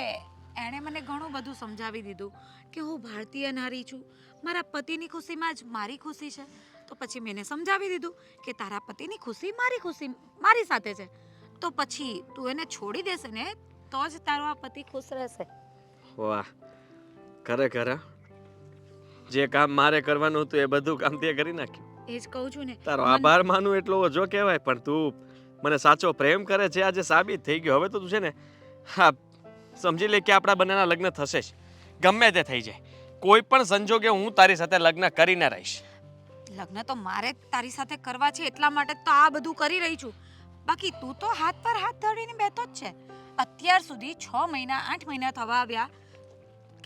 S3: એણે મને ઘણું બધું સમજાવી દીધું કે હું ભારતીય નારી છું, મારા પતિની ખુશીમાં જ મારી ખુશી છે. તો પછી મેં એને સમજાવી દીધું કે તારા પતિની ખુશી મારી સાથે છે, તો પછી તું એને છોડી દેશે ને તો જ તારો આ પતિ ખુશ રહેશે.
S2: વાહ, ખરેખર જે કામ મારે કરવાનું હતું એ બધું કામ તે કરી નાખ્યું.
S3: એ જ કહું છું ને.
S2: તારો આભાર માનું એટલો ઓછો કહેવાય, પણ તું મને સાચો પ્રેમ કરે છે આજે સાબિત થઈ ગયો. હવે તો તું છે ને હા સમજી લે કે આપણા બંનેના લગ્ન થશે જ, ગમે તે થઈ જાય. કોઈ પણ સંજોગે હું તારી સાથે લગ્ન કરીને રહીશ.
S3: લગ્ન તો મારે જ તારી સાથે કરવા છે, એટલા માટે તો આ બધું કરી રહી છું. બાકી તું તો હાથ પર હાથ ધરીને બેઠો જ છે. અત્યાર સુધી 6 મહિના 8 મહિના થવા આવ્યા,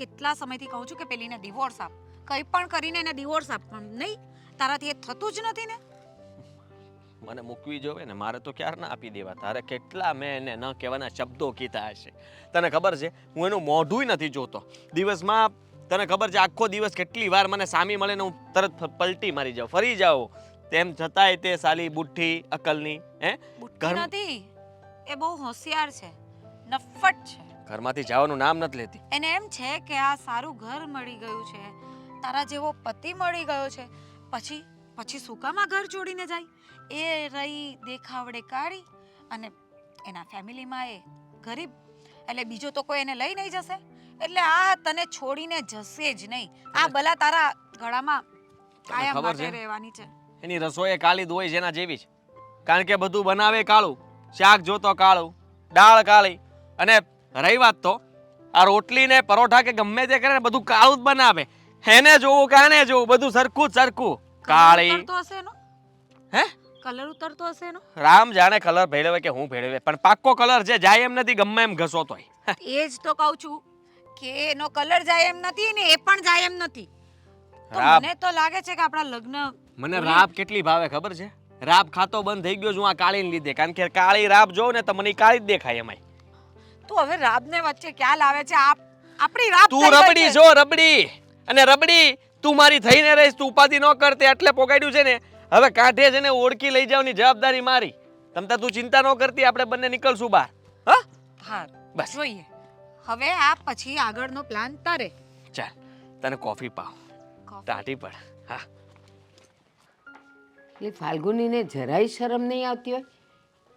S3: કેટલા સમયથી કહું છું કે પેલીને ડિવોર્સ આપ, કંઈ પણ કરીને એને ડિવોર્સ આપ, પણ નહીં, તારાથી એ થતું જ નથી ને.
S2: મને મૂકવી જોવે ને મારે તો ક્યારે ના આપી દેવા. તારે કેટલા મેં એને ન કહેવાના શબ્દો કીધા હશે. તને ખબર છે હું એનું મોઢું નથી જોતો દિવસમાં. તને ખબર છે આખો દિવસ કેટલી વાર મને સામી મળે ને હું તરત પલટી મારી જાઉં, ફરી જાઉં. તેમ છતાંય તે સાલી બુઠ્ઠી અકલની
S3: બુટ્ટી નથી, એ બહુ હોશિયાર છે, નફ્ફટ છે.
S2: ઘરમાંથી જવાનું નામ નથી લેતી.
S3: એને એમ છે કે આ સારું ઘર મળી ગયું છે, તારા જેવો પતિ મળી ગયો છે, પછી શું કામ આ ઘર છોડીને જાય? એ રહી દેખાવડે કાઢી, અને એના ફેમિલીમાં એ ગરીબ, એટલે બીજો તો કોઈ એને લઈ નહીં જશે. એટલે આ તને છોડીને જશે જ નહીં. આ બલા તારા ગળામાં કાયમ
S2: ખબર
S3: માટે
S2: છે?
S3: રહેવાની છે.
S2: એની રસોઈ કાળી જ હોય છે એના જેવી જ. કારણ કે બધું બનાવે કાળું, શાક જોતો કાળું, દાળ કાળી, અને રહી વાત તો આ રોટલી ને પરોઠા કે ગમે તે કરે ને બધું કાળું જ બનાવે. એને જોવું કે આને જોવું બધું સરખું જ સરખું. કાળી
S3: કલર ઉતરતો હશે એનો?
S2: હે?
S3: કલર ઉતરતો હશે એનો?
S2: રામ જાણે કલર ભેળવે કે હું ભેળવે, પણ પાક્કો કલર છે, જાય એમ નથી ગમે એમ ઘસો તોય.
S3: એ જ તો કહું છું કે એનો કલર જાય એમ નથી ને એ પણ જાય એમ નથી. તો
S2: રાબ.
S3: મને તો લાગે છે કે આપણા લગ્ન
S2: મને રાબ કેટલી ભાવે ખબર છે? રાબ ખાતો બંધ થઈ ગયો છું આ કાળીને લીધે. કારણ કે કાળી રાબ જોઉં ને તો મને ઈ કાળી જ દેખાય એમાંય.
S3: તું હવે રાબને વચ્ચે ક્યાં લાવે છે? આપણી રાબ
S2: તું
S3: થઈ ગઈ
S2: રબડી
S3: છે.
S2: જો રબડી, અને રબડી તું મારી થઈને રહીશ, તું ઉપાધિ ન કરતે એટલે પોગાડ્યું છે ને. હવે કાંઠે છે ને ઓળખી લઈ જવાની જવાબદારી મારી. તમતા તું ચિંતા ન કરતી, આપણે બંને નીકળશું બહાર. હા
S3: હા,
S2: બસ.
S3: જોઈએ હવે આ પછી આગળનો પ્લાન તારે.
S2: ચાલ તને કોફી પાવ,
S3: કોફી.
S2: ટાટી પડ. હા
S4: એટલે ફાલ્ગુનીને જરાય શરમ નહીં આવતી હોય?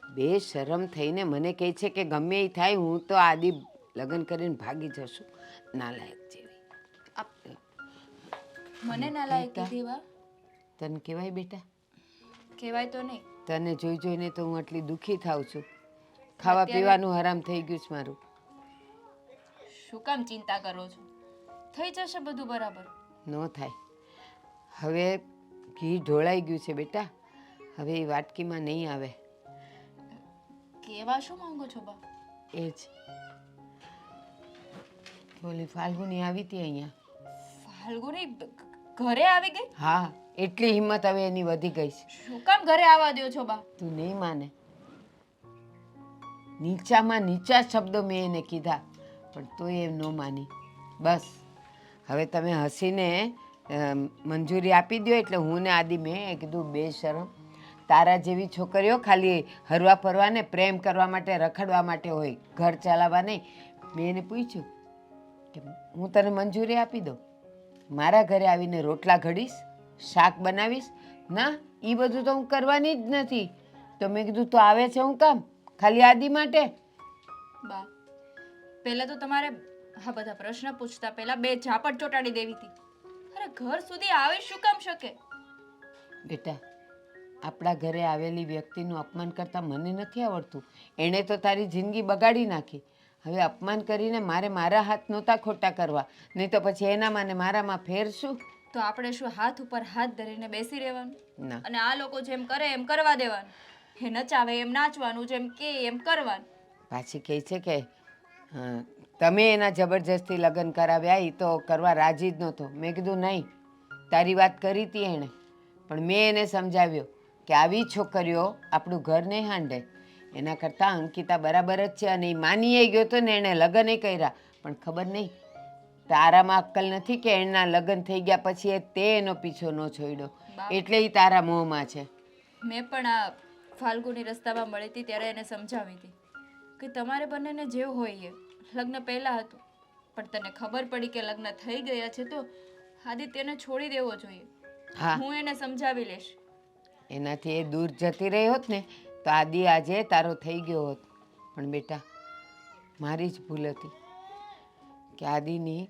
S4: બે શરમ થઈને મને કહે છે કે ગમે એ થાય હું તો આદિ લગ્ન કરીને ભાગી જશું. નાલાયક જેવી.
S1: મને ના લાયક
S4: બેટા.
S1: કીધી વા
S4: તને કહેવાય બેટા?
S1: કહેવાય તો નહીં.
S4: તને જોઈ જોઈને તો હું આટલી દુઃખી થાઉં છું. ખાવા
S1: અત્યારે-
S4: પીવાનું હરામ થઈ ગયું છે મારું.
S1: શું કામ ચિંતા કરો છો? થઈ જશે બધું બરાબર.
S4: ન થાય. હવે ઘી ઢોળાઈ ગયું છે બેટા. હવે એ વાટકીમાં નહીં આવે.
S1: કેવા શું માંગો છો બા?
S4: એ જ ઓલી ફાલ્ગુની આવી હતી અહીંયા.
S1: ફાલ્ગુની ઘરે આવી ગઈ?
S4: હા, એટલી હિંમત હવે એની વધી ગઈ છે.
S1: શું કામ ઘરે આવવા દો છો બા?
S4: તું નહીં માને. નીચામાં નીચા શબ્દો મેં એને કીધા પણ તોય એમ ન માની. બસ હવે તમે હસીને મંજૂરી આપી દો એટલે હું ને આદિ મેં કીધું બે શરમ તારા જેવી છોકરીઓ ખાલી હરવા ફરવા ને પ્રેમ કરવા માટે રખડવા માટે હોય, ઘર ચલાવવા નહીં. મેં એને પૂછ્યું કે હું તને મંજૂરી આપી દઉં, મારા ઘરે આવીને રોટલા ઘડીશ, શાક બનાવીશ? ના, એ બધું તો હું કરવાની જ નથી. તો મેં કીધું તો આવે છે હું કામ? ખાલી આદિ માટે?
S1: બા પહેલા તો તમારે આ બધા પ્રશ્ન પૂછતા પહેલા બે ઝાપટ ચોટાડી દેવી હતી. અરે ઘર સુધી આવી શું કામ શકે?
S4: બેટા, આપણા ઘરે આવેલી વ્યક્તિનું અપમાન કરતા મને નથી આવડતું. એણે તો તારી જિંદગી બગાડી નાખી. હવે અપમાન કરીને મારે મારા હાથ નહોતા ખોટા કરવા, નહીં તો પછી એનામાં ને મારામાં ફેર શું?
S1: તો આપણે શું હાથ ઉપર હાથ ધરીને બેસી રહેવાનું
S4: ના,
S1: અને આ લોકો જેમ કરે એમ કરવા દેવાનું? એ નચાવે એમ નાચવાનું, જેમ કે એમ કરવાનું.
S4: પાછી કહે છે કે તમે એના જબરજસ્તી લગ્ન કરાવ્યા, એ તો કરવા રાજી જ નહોતો. મેં કીધું નહીં, તારી વાત કરી હતી એણે, પણ મેં એને સમજાવ્યો કે આવી છોકરીઓ આપણું ઘર નહીં હાંડે. એના કરતાં અંકિતા બરાબર જ છે. અને એ માનીએ ગયો તો ને એણે લગ્ન કર્યા. પણ ખબર નહીં તારામાં અક્કલ નથી કે એના લગ્ન થઈ ગયા પછી તે એનો પીછો ન છોડ્યો, એટલે એ તારા મોહમાં છે.
S1: મેં પણ આ ફાલ્ગુની રસ્તામાં મળી હતી ત્યારે એને સમજાવી હતી કે તમારે બંનેને જે હોય એ લગ્ન પહેલા હતું, પણ તને ખબર પડી કે લગ્ન થઈ ગયા છે તો આદિત્યને છોડી દેવો જોઈએ.
S4: હા,
S1: હું એને સમજાવી લઈશ.
S4: એનાથી એ દૂર જતી રહી હોત ને તો આદિ આજે તારો થઈ ગયો હોત. પણ બેટા, મારી જ ભૂલ હતી કે આદિની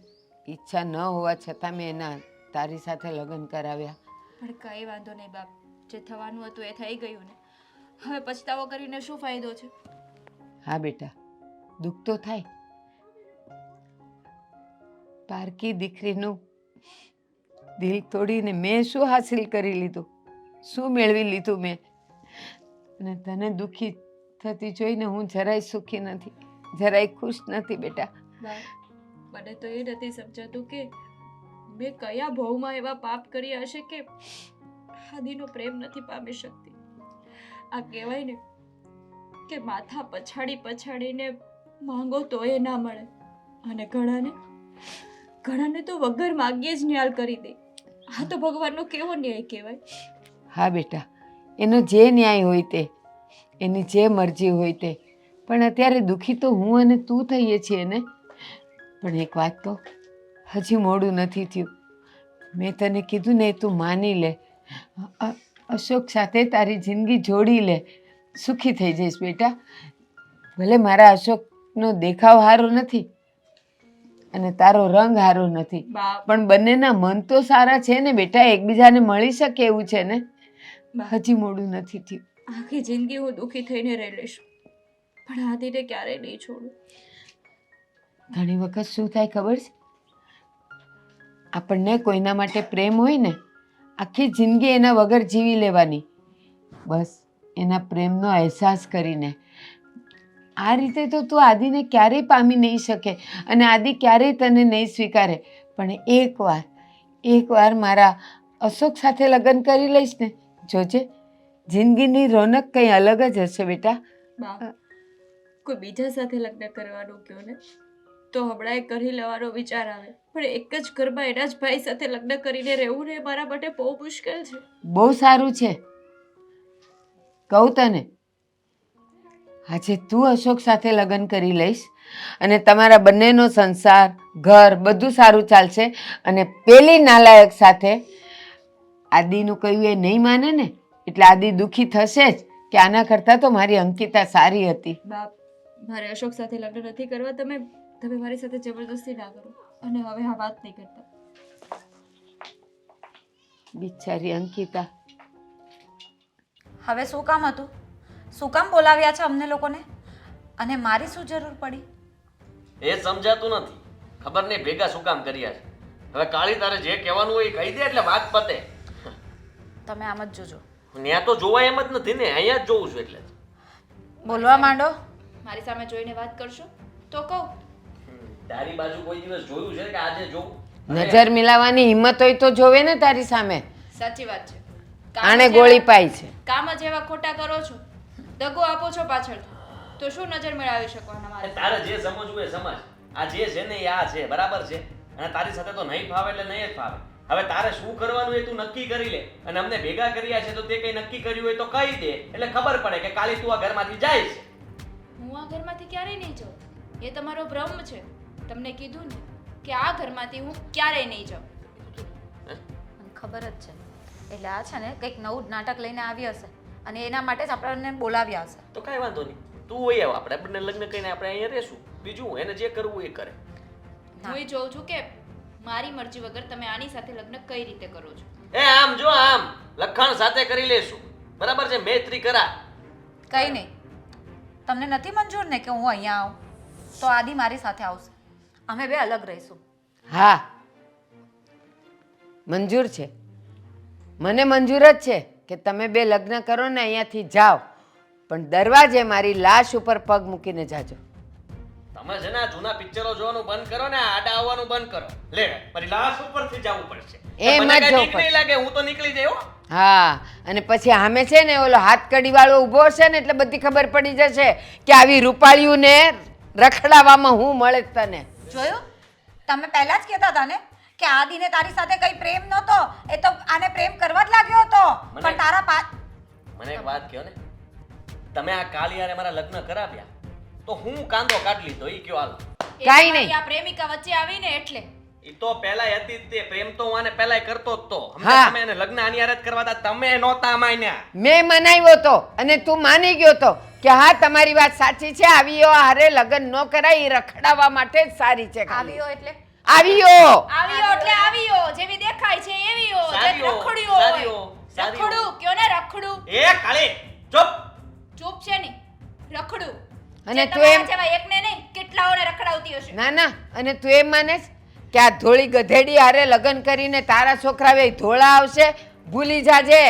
S4: ઈચ્છા ન હોવા છતાં મેં એના તારી સાથે લગ્ન કરાવ્યા.
S1: પણ કંઈ વાંધો નહીં બાપ, જે થવાનું હતું એ થઈ ગયું ને. હવે પછતાવો કરીને શું ફાયદો છે?
S4: હા બેટા, દુઃખ તો થાય. પારકી દીકરીનું દિલ તોડીને મેં શું હાસિલ કરી લીધું, શું મેળવી લીધું મેં? અને તને દુઃખી થતી જોઈને હું જરાય સુખી નથી, જરાય ખુશ નથી બેટા.
S1: મને તો એ નથી સમજાતું કે મેં કયા ભવમાં એવા પાપ કર્યા હશે કે આદિનો પ્રેમ નથી પામી શકતી. આ કહેવાય ને કે માથા પછાડી પછાડીને માંગો તો એ ના મળે, અને ઘણાને તો વગર માગ્યે જ ન્યાલ કરી દે. આ તો ભગવાનનો કેવો ન્યાય કહેવાય.
S4: હા બેટા, એનો જે ન્યાય હોય તે, એની જે મરજી હોય તે. પણ અત્યારે દુઃખી તો હું અને તું થઈએ છીએ ને. પણ એક વાત કહું, હજી મોડું નથી થયું. મેં તને કીધું ને, તું માની લે. અશોક સાથે તારી જિંદગી જોડી લે, સુખી થઈ જઈશ બેટા. ભલે મારા અશોકનો દેખાવ સારો નથી અને તારો રંગ સારો નથી,
S1: બાપ
S4: પણ બંનેના મન તો સારા છે ને બેટા. એકબીજાને મળી શકે એવું છે ને. હજી મોડું નથી થયું.
S1: આખી જિંદગી હું દુઃખી થઈને રહી લઈશ, પણ આદિને ક્યારેય નહીં છોડું.
S4: ઘણી વખત શું થાય ખબર છે? આપણને કોઈના માટે પ્રેમ હોય ને, આખી જિંદગી એના વગર જીવી લેવાની, બસ એના પ્રેમનો અહેસાસ કરીને. આ રીતે તો તું આદિને ક્યારેય પામી નહીં શકે અને આદિ ક્યારેય તને નહીં સ્વીકારે. પણ એકવાર મારા અશોક સાથે લગ્ન કરી લઈશ ને, જોજે જિંદગીની રોનક કંઈ અલગ જ હશે બેટા.
S1: કોઈ બીજા સાથે લગ્ન કરવાનું કહો ને તો હમણાં એ કરી લેવાનો વિચાર આવે, પણ એક જ ઘરમાં એના જ ભાઈ સાથે લગ્ન કરીને રહેવું ને મારા માટે બહુ મુશ્કેલ છે.
S4: બહુ સારું છે, કહું તને. આજે તું અશોક સાથે લગ્ન કરી લઈશ અને તમારા બંનેનો સંસાર, ઘર બધું સારું ચાલશે. અને પેલી નાલાયક સાથે આદિનું કહ્યું એ નહીં માને ને એટલે આદિ દુઃખી થશે જ કે આના કરતાં તો મારી અંકિતા સારી હતી.
S1: બાપ, મારે અશોક સાથે લગ્ન નથી કરવા. તમે મારી સાથે જબરદસ્તી ના કરો અને હવે આ વાત નહીં કરતા.
S4: બિચારી અંકિતા.
S3: હવે શું કામ હતું? શું કામ બોલાવ્યા છે અમને લોકોને? અને મારી શું જરૂર પડી?
S2: એ સમજાતું નથી. ખબર નહીં ભેગા શું કામ કર્યા છે. હવે કાળી તારે જે કહેવાનું હોય એ કહી દે એટલે વાત પતે.
S3: તમે આમ જ જોજો.
S2: ત્યાં તો જોવાય એમ જ નથી ને, અહીંયા જ જોઉં છું એટલે જ.
S3: બોલવા માંડો.
S1: મારી સામે જોઈને વાત કરશો તો કહું.
S2: તારી બાજુ કોઈ દિવસ જોયું છે કે આજે જોઉં?
S4: નજર મિલાવવાની હિંમત હોય તો જોવે ને તારી સામે.
S1: સાચી વાત છે.
S4: આણે ગોળી પાઈ છે.
S1: કામ જ એવા ખોટા કરો છો, દગો આપો છો પાછળથી, તો શું નજર મેળવી શકવાના મારે?
S2: તારે જે સમજવું એ સમજ. આ જે છે ને એ આ છે, બરાબર છે. અને તારી સાથે તો નહીં ફાવે એટલે નહીં જ ફાવે. હવે તારે શું કરવાનું એ તું નક્કી કરી લે. અને અમને ભેગા કર્યા છે તો તે કઈ નક્કી કર્યું હોય તો કહી દે, એટલે ખબર પડે કે કાલી તું આ ઘરમાંથી જાય છે.
S1: હું આ ઘરમાંથી ક્યારેય નહીં જાઉં. એ તમારો ભ્રમ છે. તમને કીધું ને કે આ ઘરમાંથી હું ક્યારેય નહીં જાઉં.
S3: મને ખબર જ છે. એટલે આ છે ને કંઈક નવું નાટક લઈને આવી હશે અને એના માટે જ આપણને બોલાવ્યા હશે.
S2: તો કાંઈ વાંધો નહીં, તું હોય આવ, આપણે બંને લગ્ન કરીને આપણે અહીંયા રહેશું. બીજું એને જે કરવું એ કરે.
S1: હું એ જોઉં છું કે મારી મરજી વગર તમે આની સાથે લગ્ન કઈ રીતે કરો છો.
S2: એ આમ જો આમ લખાણ સાથે કરી લેશું, બરાબર છે? મૈત્રી કરા.
S3: કંઈ નહીં. તમને નથી મંજૂર ને કે હું અહીંયા આવું? તો આદિ મારી સાથે આવશે. અમે બે અલગ રહીશું.
S4: હા, મંજૂર છે. મને મંજૂર જ છે કે તમે બે લગ્ન કરો ને અહીંયાથી જાઓ, પણ દરવાજે મારી લાશ ઉપર પગ મૂકીને જાજો.
S2: તમે છે ને આ જૂના પિક્ચરો જોવાનું બંધ કરો ને, આડા આવવાનું બંધ કરો. લે, મારી લાશ ઉપરથી જવું પડશે.
S4: એમ
S2: મને
S4: જ
S2: કાંઈ
S4: જવું
S2: બીક નહીં લાગે, હું તો નીકળી જઈ હો.
S4: હા, અને પછી સામે છે ને ઓલો હાથ કડી વાળો ઊભો હશે ને એટલે બધી ખબર પડી જશે કે આવી રૂપાળીઓને રખડાવવામાં હું મળે જ તને.
S3: જોયું? તમે પહેલા જ કહેતા હતા ને કે આદિને તારી સાથે કઈ પ્રેમ નહોતો, એ તો આને પ્રેમ કરવા જ લાગ્યો હતો. પણ તારા
S2: મને એક વાત કહો ને, તમે આ કાળી હારે મારા લગ્ન કરાવ્યા તો હું કાંદો કાઢ લીધો ઈ કયો હાલો.
S1: એ
S4: કાંઈ
S1: તમારી
S4: નહીં.
S1: આ પ્રેમિકા વચ્ચે આવીને એટલે
S2: ઈ તો પહેલાય હતી જ તે પ્રેમ તો હું આને પહેલાય કરતો જ તો.
S4: હા.
S2: તમે એને લગ્ન આની હારે જ કરવા હતા, તમે નહોતા માન્યા.
S4: મેં મનાવ્યો તો અને તું માની ગયો તો કે હા તમારી વાત સાચી છે, આવીઓ હારે લગ્ન ન કરાય, એ રખડાવવા માટે જ સારી છે. ખાલી
S3: આવ્યો એટલે
S4: આવીઓ
S1: આવ્યો એટલે આવ્યો, જેવી દેખાય છે એવીઓ, જે
S2: સારીઓ,
S1: રખડ્યો
S2: સારીઓ,
S1: હોય.
S2: સારીઓ.
S1: રખડું કયો ને રખડું.
S2: એ કાળી ચૂપ.
S1: ચૂપ છે ની, રખડું.
S4: અને
S1: જે
S4: તું
S1: તમારા
S4: એમ
S1: જેવા એકને નહીં કેટલાઓને રખડાવતી હશે.
S4: ના ના, અને તું એમ માને છે કે આ ધોળી ગધેડી હારે લગ્ન કરીને તારા છોકરાવે ધોળા આવશે? ભૂલી જાજે,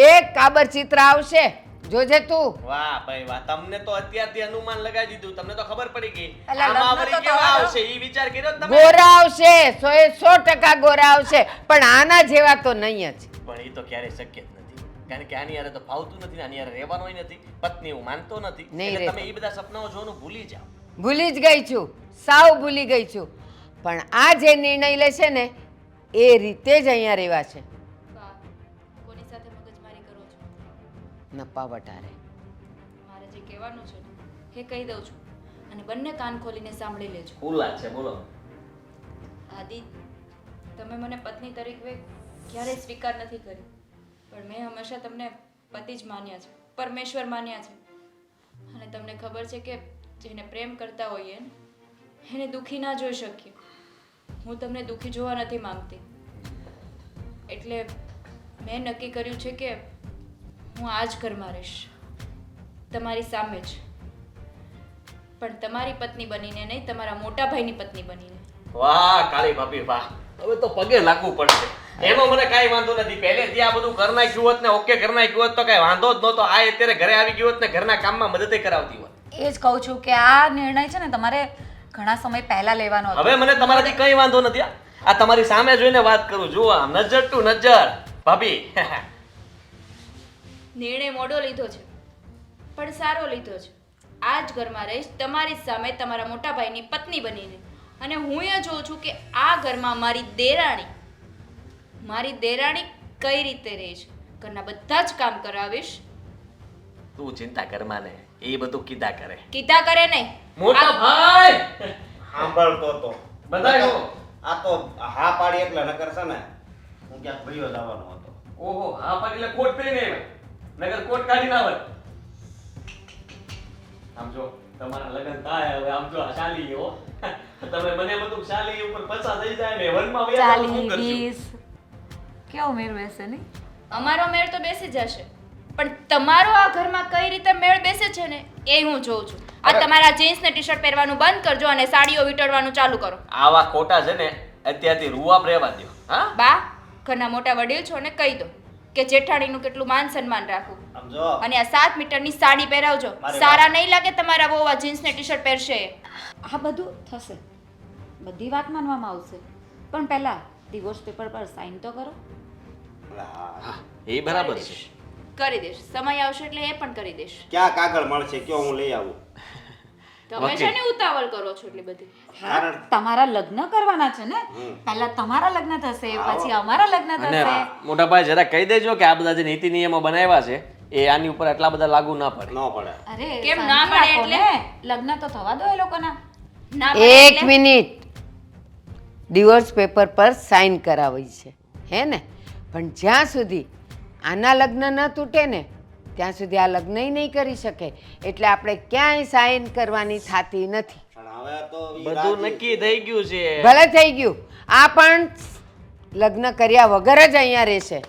S4: એક કાબર ચિત્ર આવશે, જોજે તું.
S2: વાહ ભાઈ વાહ, તમને તો અત્યારથી અનુમાન લગાવી દીધું. તમને તો ખબર પડી ગઈ
S3: અલા,
S2: આમાં
S3: લગ્ન
S2: વળી
S3: તો
S2: કેવા
S3: થવા દો.
S2: આવશે ઈ વિચાર કર્યો જ તમે?
S4: ગોરા આવશે, 100% ગોરા આવશે, પણ આના જેવા તો નહીં જ.
S2: પણ ઈ તો ક્યારેય શક્ય જ નથી, કારણ કે આની હારે તો ફાવતું નથી ને આની હારે રહેવાનું નથી. પત્ની હું માનતો નથી,
S4: નહીં
S2: એટલે
S4: રહેતો.
S2: તમે ઈ બધા સપનાઓ જોવાનું ભૂલી જાઓ.
S4: ભૂલી જ ગઈ છું, સાવ ભૂલી ગઈ છું. પણ આ જે નિર્ણય લેશે ને એ રીતે જ અહીંયા રહેવા છે.
S1: વાહ, કોની સાથે મગજમારી કરો છો?
S4: નપાવટ હારે.
S1: મારે જે કહેવાનું છે ને એ કહી દઉં છું અને બંને કાન ખોલીને સાંભળી લેજો.
S2: ખુલ્લા છે, બોલો.
S1: આદિ, તમે મને પત્ની તરીકે ક્યારેય સ્વીકાર નથી કરી, પણ મેં હંમેશા તમને પતિ જ માન્યા છે, પરમેશ્વર માન્યા છે. અને તમને ખબર છે કે જેને પ્રેમ કરતા હોઈએ ને એને દુઃખી ના જોઈ શકીએ. હું તમને દુઃખી જોવા નથી માંગતી, એટલે મેં નક્કી કર્યું છે કે હું આ જ ઘરમાં રહીશ, તમારી સામે જ, પણ તમારી પત્ની બનીને નહીં, તમારા મોટા ભાઈની પત્ની બનીને.
S2: વાહ કાળી ભાભી વાહ, હવે તો પગે લાગવું પડશે. એનો મને કાંઈ વાંધો નથી. પહેલેથી આ બધું કરી નાખ્યું હોત ને ઓકે કરી નાખ્યું હોત તો કાંઈ વાંધો જ નહોતો. આ અત્યારે ઘરે આવી ગયો હોત ને ઘરના કામમાં મદદ કરાવતી હોત.
S3: એ જ કહું છું કે આ નિર્ણય છે ને તમારે ઘણા સમય પહેલા લેવાનો હતો.
S2: હવે મને તમારાથી કંઈ વાંધો નથી. આ તમારી સામે જોઈને વાત કરું. જુઓ આમ નજર ટુ નજર ભાભી.
S1: નિર્ણય મોડો લીધો છે પણ સારો લીધો છે. આ જ ઘરમાં રહીશ, તમારી જ સામે તમારા મોટા ભાઈની પત્ની બનીને. અને હું એ જોઉં છું કે આ ઘરમાં મારી દેરાણી કઈ રીતે રહે છે. ઘરના બધા જ કામ કરાવીશ.
S2: તું ચિંતા કર માને, એ બધું કીધા કરે.
S1: કીધા કરે નહીં.
S2: મોટા ભાઈ
S5: સાંભળતો તો
S2: બધાય
S5: આ તો હા પાડી એટલે નકર છે ને હું ક્યાંક ભર્યો જવાનો હતો.
S2: ઓહો હા પાડી એટલે કોટ પહેરીને આવ્યા. નગર કોટ કાઢી ના આવે. આમ જો તમારા લગ્ન થાય હવે આમ જો આ શાલી હો તમે મને બધું શાલી ઉપર પછા થઈ જાય ને વનમાં વ્યાજ તો શું કરશું?
S3: કેવો મેળ બેસે નહીં?
S1: અમારો મેળ તો બેસી જશે, પણ તમારો આ ઘરમાં કઈ રીતે મેળ બેસે છે ને એ હું જોઉં છું. આ તમારા જીન્સ ને ટી-શર્ટ પહેરવાનું બંધ કરજો અને સાડીઓ વીંટળવાનું ચાલુ કરો.
S2: આવા ખોટા છે ને અત્યારથી રૂવાબ રહેવા દ્યો. હા
S1: બા, ઘરના મોટા વડીલ છો ને કહી દો કે જેઠાણીનું કેટલું માન સન્માન રાખવું.
S5: આમ જો
S1: અને આ 7 મીટરની સાડી પહેરાવજો. સારા નહીં લાગે તમારા બહુ આ જીન્સ ને ટી-શર્ટ પહેરશે.
S3: આ બધું થશે, બધી વાત માનવામાં આવશે, પણ પહેલા ડિવોર્સ પેપર પર સાઇન તો કરો.
S5: હા,
S2: એ બરાબર છે.
S1: કરી દઈશ, સમય આવશે એટલે એ પણ કરી દઈશ.
S5: ક્યાં કાગળ મળશે કયો હું લઈ આવું?
S1: તમે છે ને ઉતાવળ કરો છો એટલી બધી.
S3: હા, તમારા લગ્ન કરવાના છે ને, પહેલા તમારા લગ્ન થશે, પછી અમારા લગ્ન
S2: અને
S3: થશે.
S2: મોટા ભાઈ જરા કહી દેજો કે આ બધા જે નીતિ નિયમો બનાવ્યા છે એ આની ઉપર આટલા બધા લાગુ ના પડે.
S5: ન પડે.
S3: અરે
S1: કેમ
S3: શાંતિ
S1: ના પડે
S3: રાખો
S1: એટલે?
S3: ને, લગ્ન તો થવા દો એ લોકોના.
S1: ના પડે
S4: એક
S1: એટલે?
S4: મિનિટ, ડિવોર્સ પેપર પર સાઇન કરાવી છે, હે ને? પણ જ્યાં સુધી આના લગ્ન ન તૂટે ને ત્યાં સુધી આ લગ્ન નહીં કરી શકે, એટલે આપણે ક્યાંય સાઇન કરવાની થતી નથી.
S5: પણ હવે તો ઈ
S2: બધું
S5: રાજી
S2: નક્કી થઈ ગયું છે.
S4: ભલે થઈ ગયું, આ પણ લગ્ન કર્યા વગર જ અહીંયા રહેશે,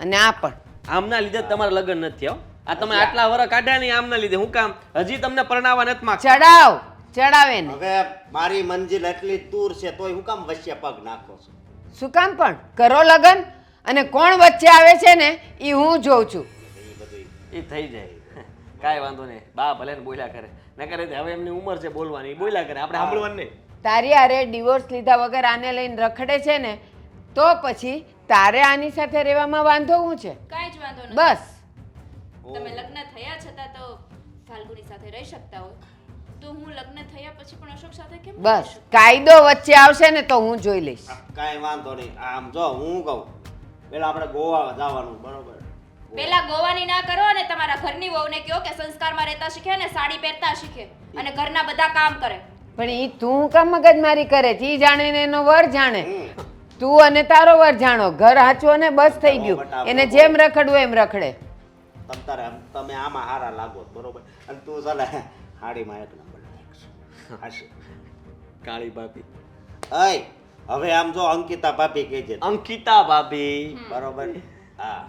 S4: અને આ પણ.
S2: આમના લીધે જ તમારા લગ્ન નથી થયા હો. આ તમે આટલા વર્ષ કાઢ્યા નહીં આમના લીધે. હું કામ હજી તમને પરણાવવા નથી માંગતા.
S4: ચડાવે ને.
S5: હવે મારી મંજિલ એટલી દૂર છે તોય હું કામ વચ્ચે પગ નાખો છું?
S4: શું કામ પણ કરો લગ્ન, અને કોણ વચ્ચે આવે છે ને એ હું જોઉં છું.
S5: એ બધું
S2: એ થઈ જાય કાંઈ વાંધો નહીં. બા ભલે ને બોલ્યા કરે ન કરે હવે એમની ઉંમર છે બોલવાની, ઈ બોલ્યા કરે, આપણે સાંભળવાનું નહીં.
S4: તારી હારે ડિવોર્સ લીધા વગર આને લઈને રખડે છે ને, તો પછી તારે આની સાથે રહેવામાં વાંધો શું છે?
S1: કાંઈ જ વાંધો નથી.
S4: બસ.
S1: તમે લગ્ન થયા છતાં તો ફાલ્ગુની સાથે રહી શકતા હોય, તો હું લગ્ન થયા પછી પણ અશોક સાથે કેમ રહી
S4: બસ
S1: શકું?
S4: કાયદો વચ્ચે આવશે ને તો હું જોઈ લઈશ.
S5: કાંઈ વાંધો નહીં. આમ જો હું કહું પેલા આપણે ગોવા જવાનું, બરોબર?
S1: પેલા ગોવાની ના કરો અને તમારા ઘરની વહુને કહો કે સંસ્કારમાં રહેતા શીખે અને સાડી પહેરતા શીખે અને ઘરના બધા કામ કરે.
S4: પણ એ તું કામ મગજમારી કરે છે? ઈ જાણે ને એનો વર જાણે. તું અને તારો વર જાણો, ઘર હાચવો ને બસ થઈ ગયું. એને જેમ રખડવું એમ રખડે.
S5: તમે આમાં હારા લાગો, બરોબર? અને તું ચાલે હાડીમાં એક નંબર લાગશે. હાશે.
S2: કાળી ભાભી.
S5: અય હવે આમ જો અંકિતા ભાભી કહે છે,
S2: અંકિતા ભાભી.
S5: બરોબર? હા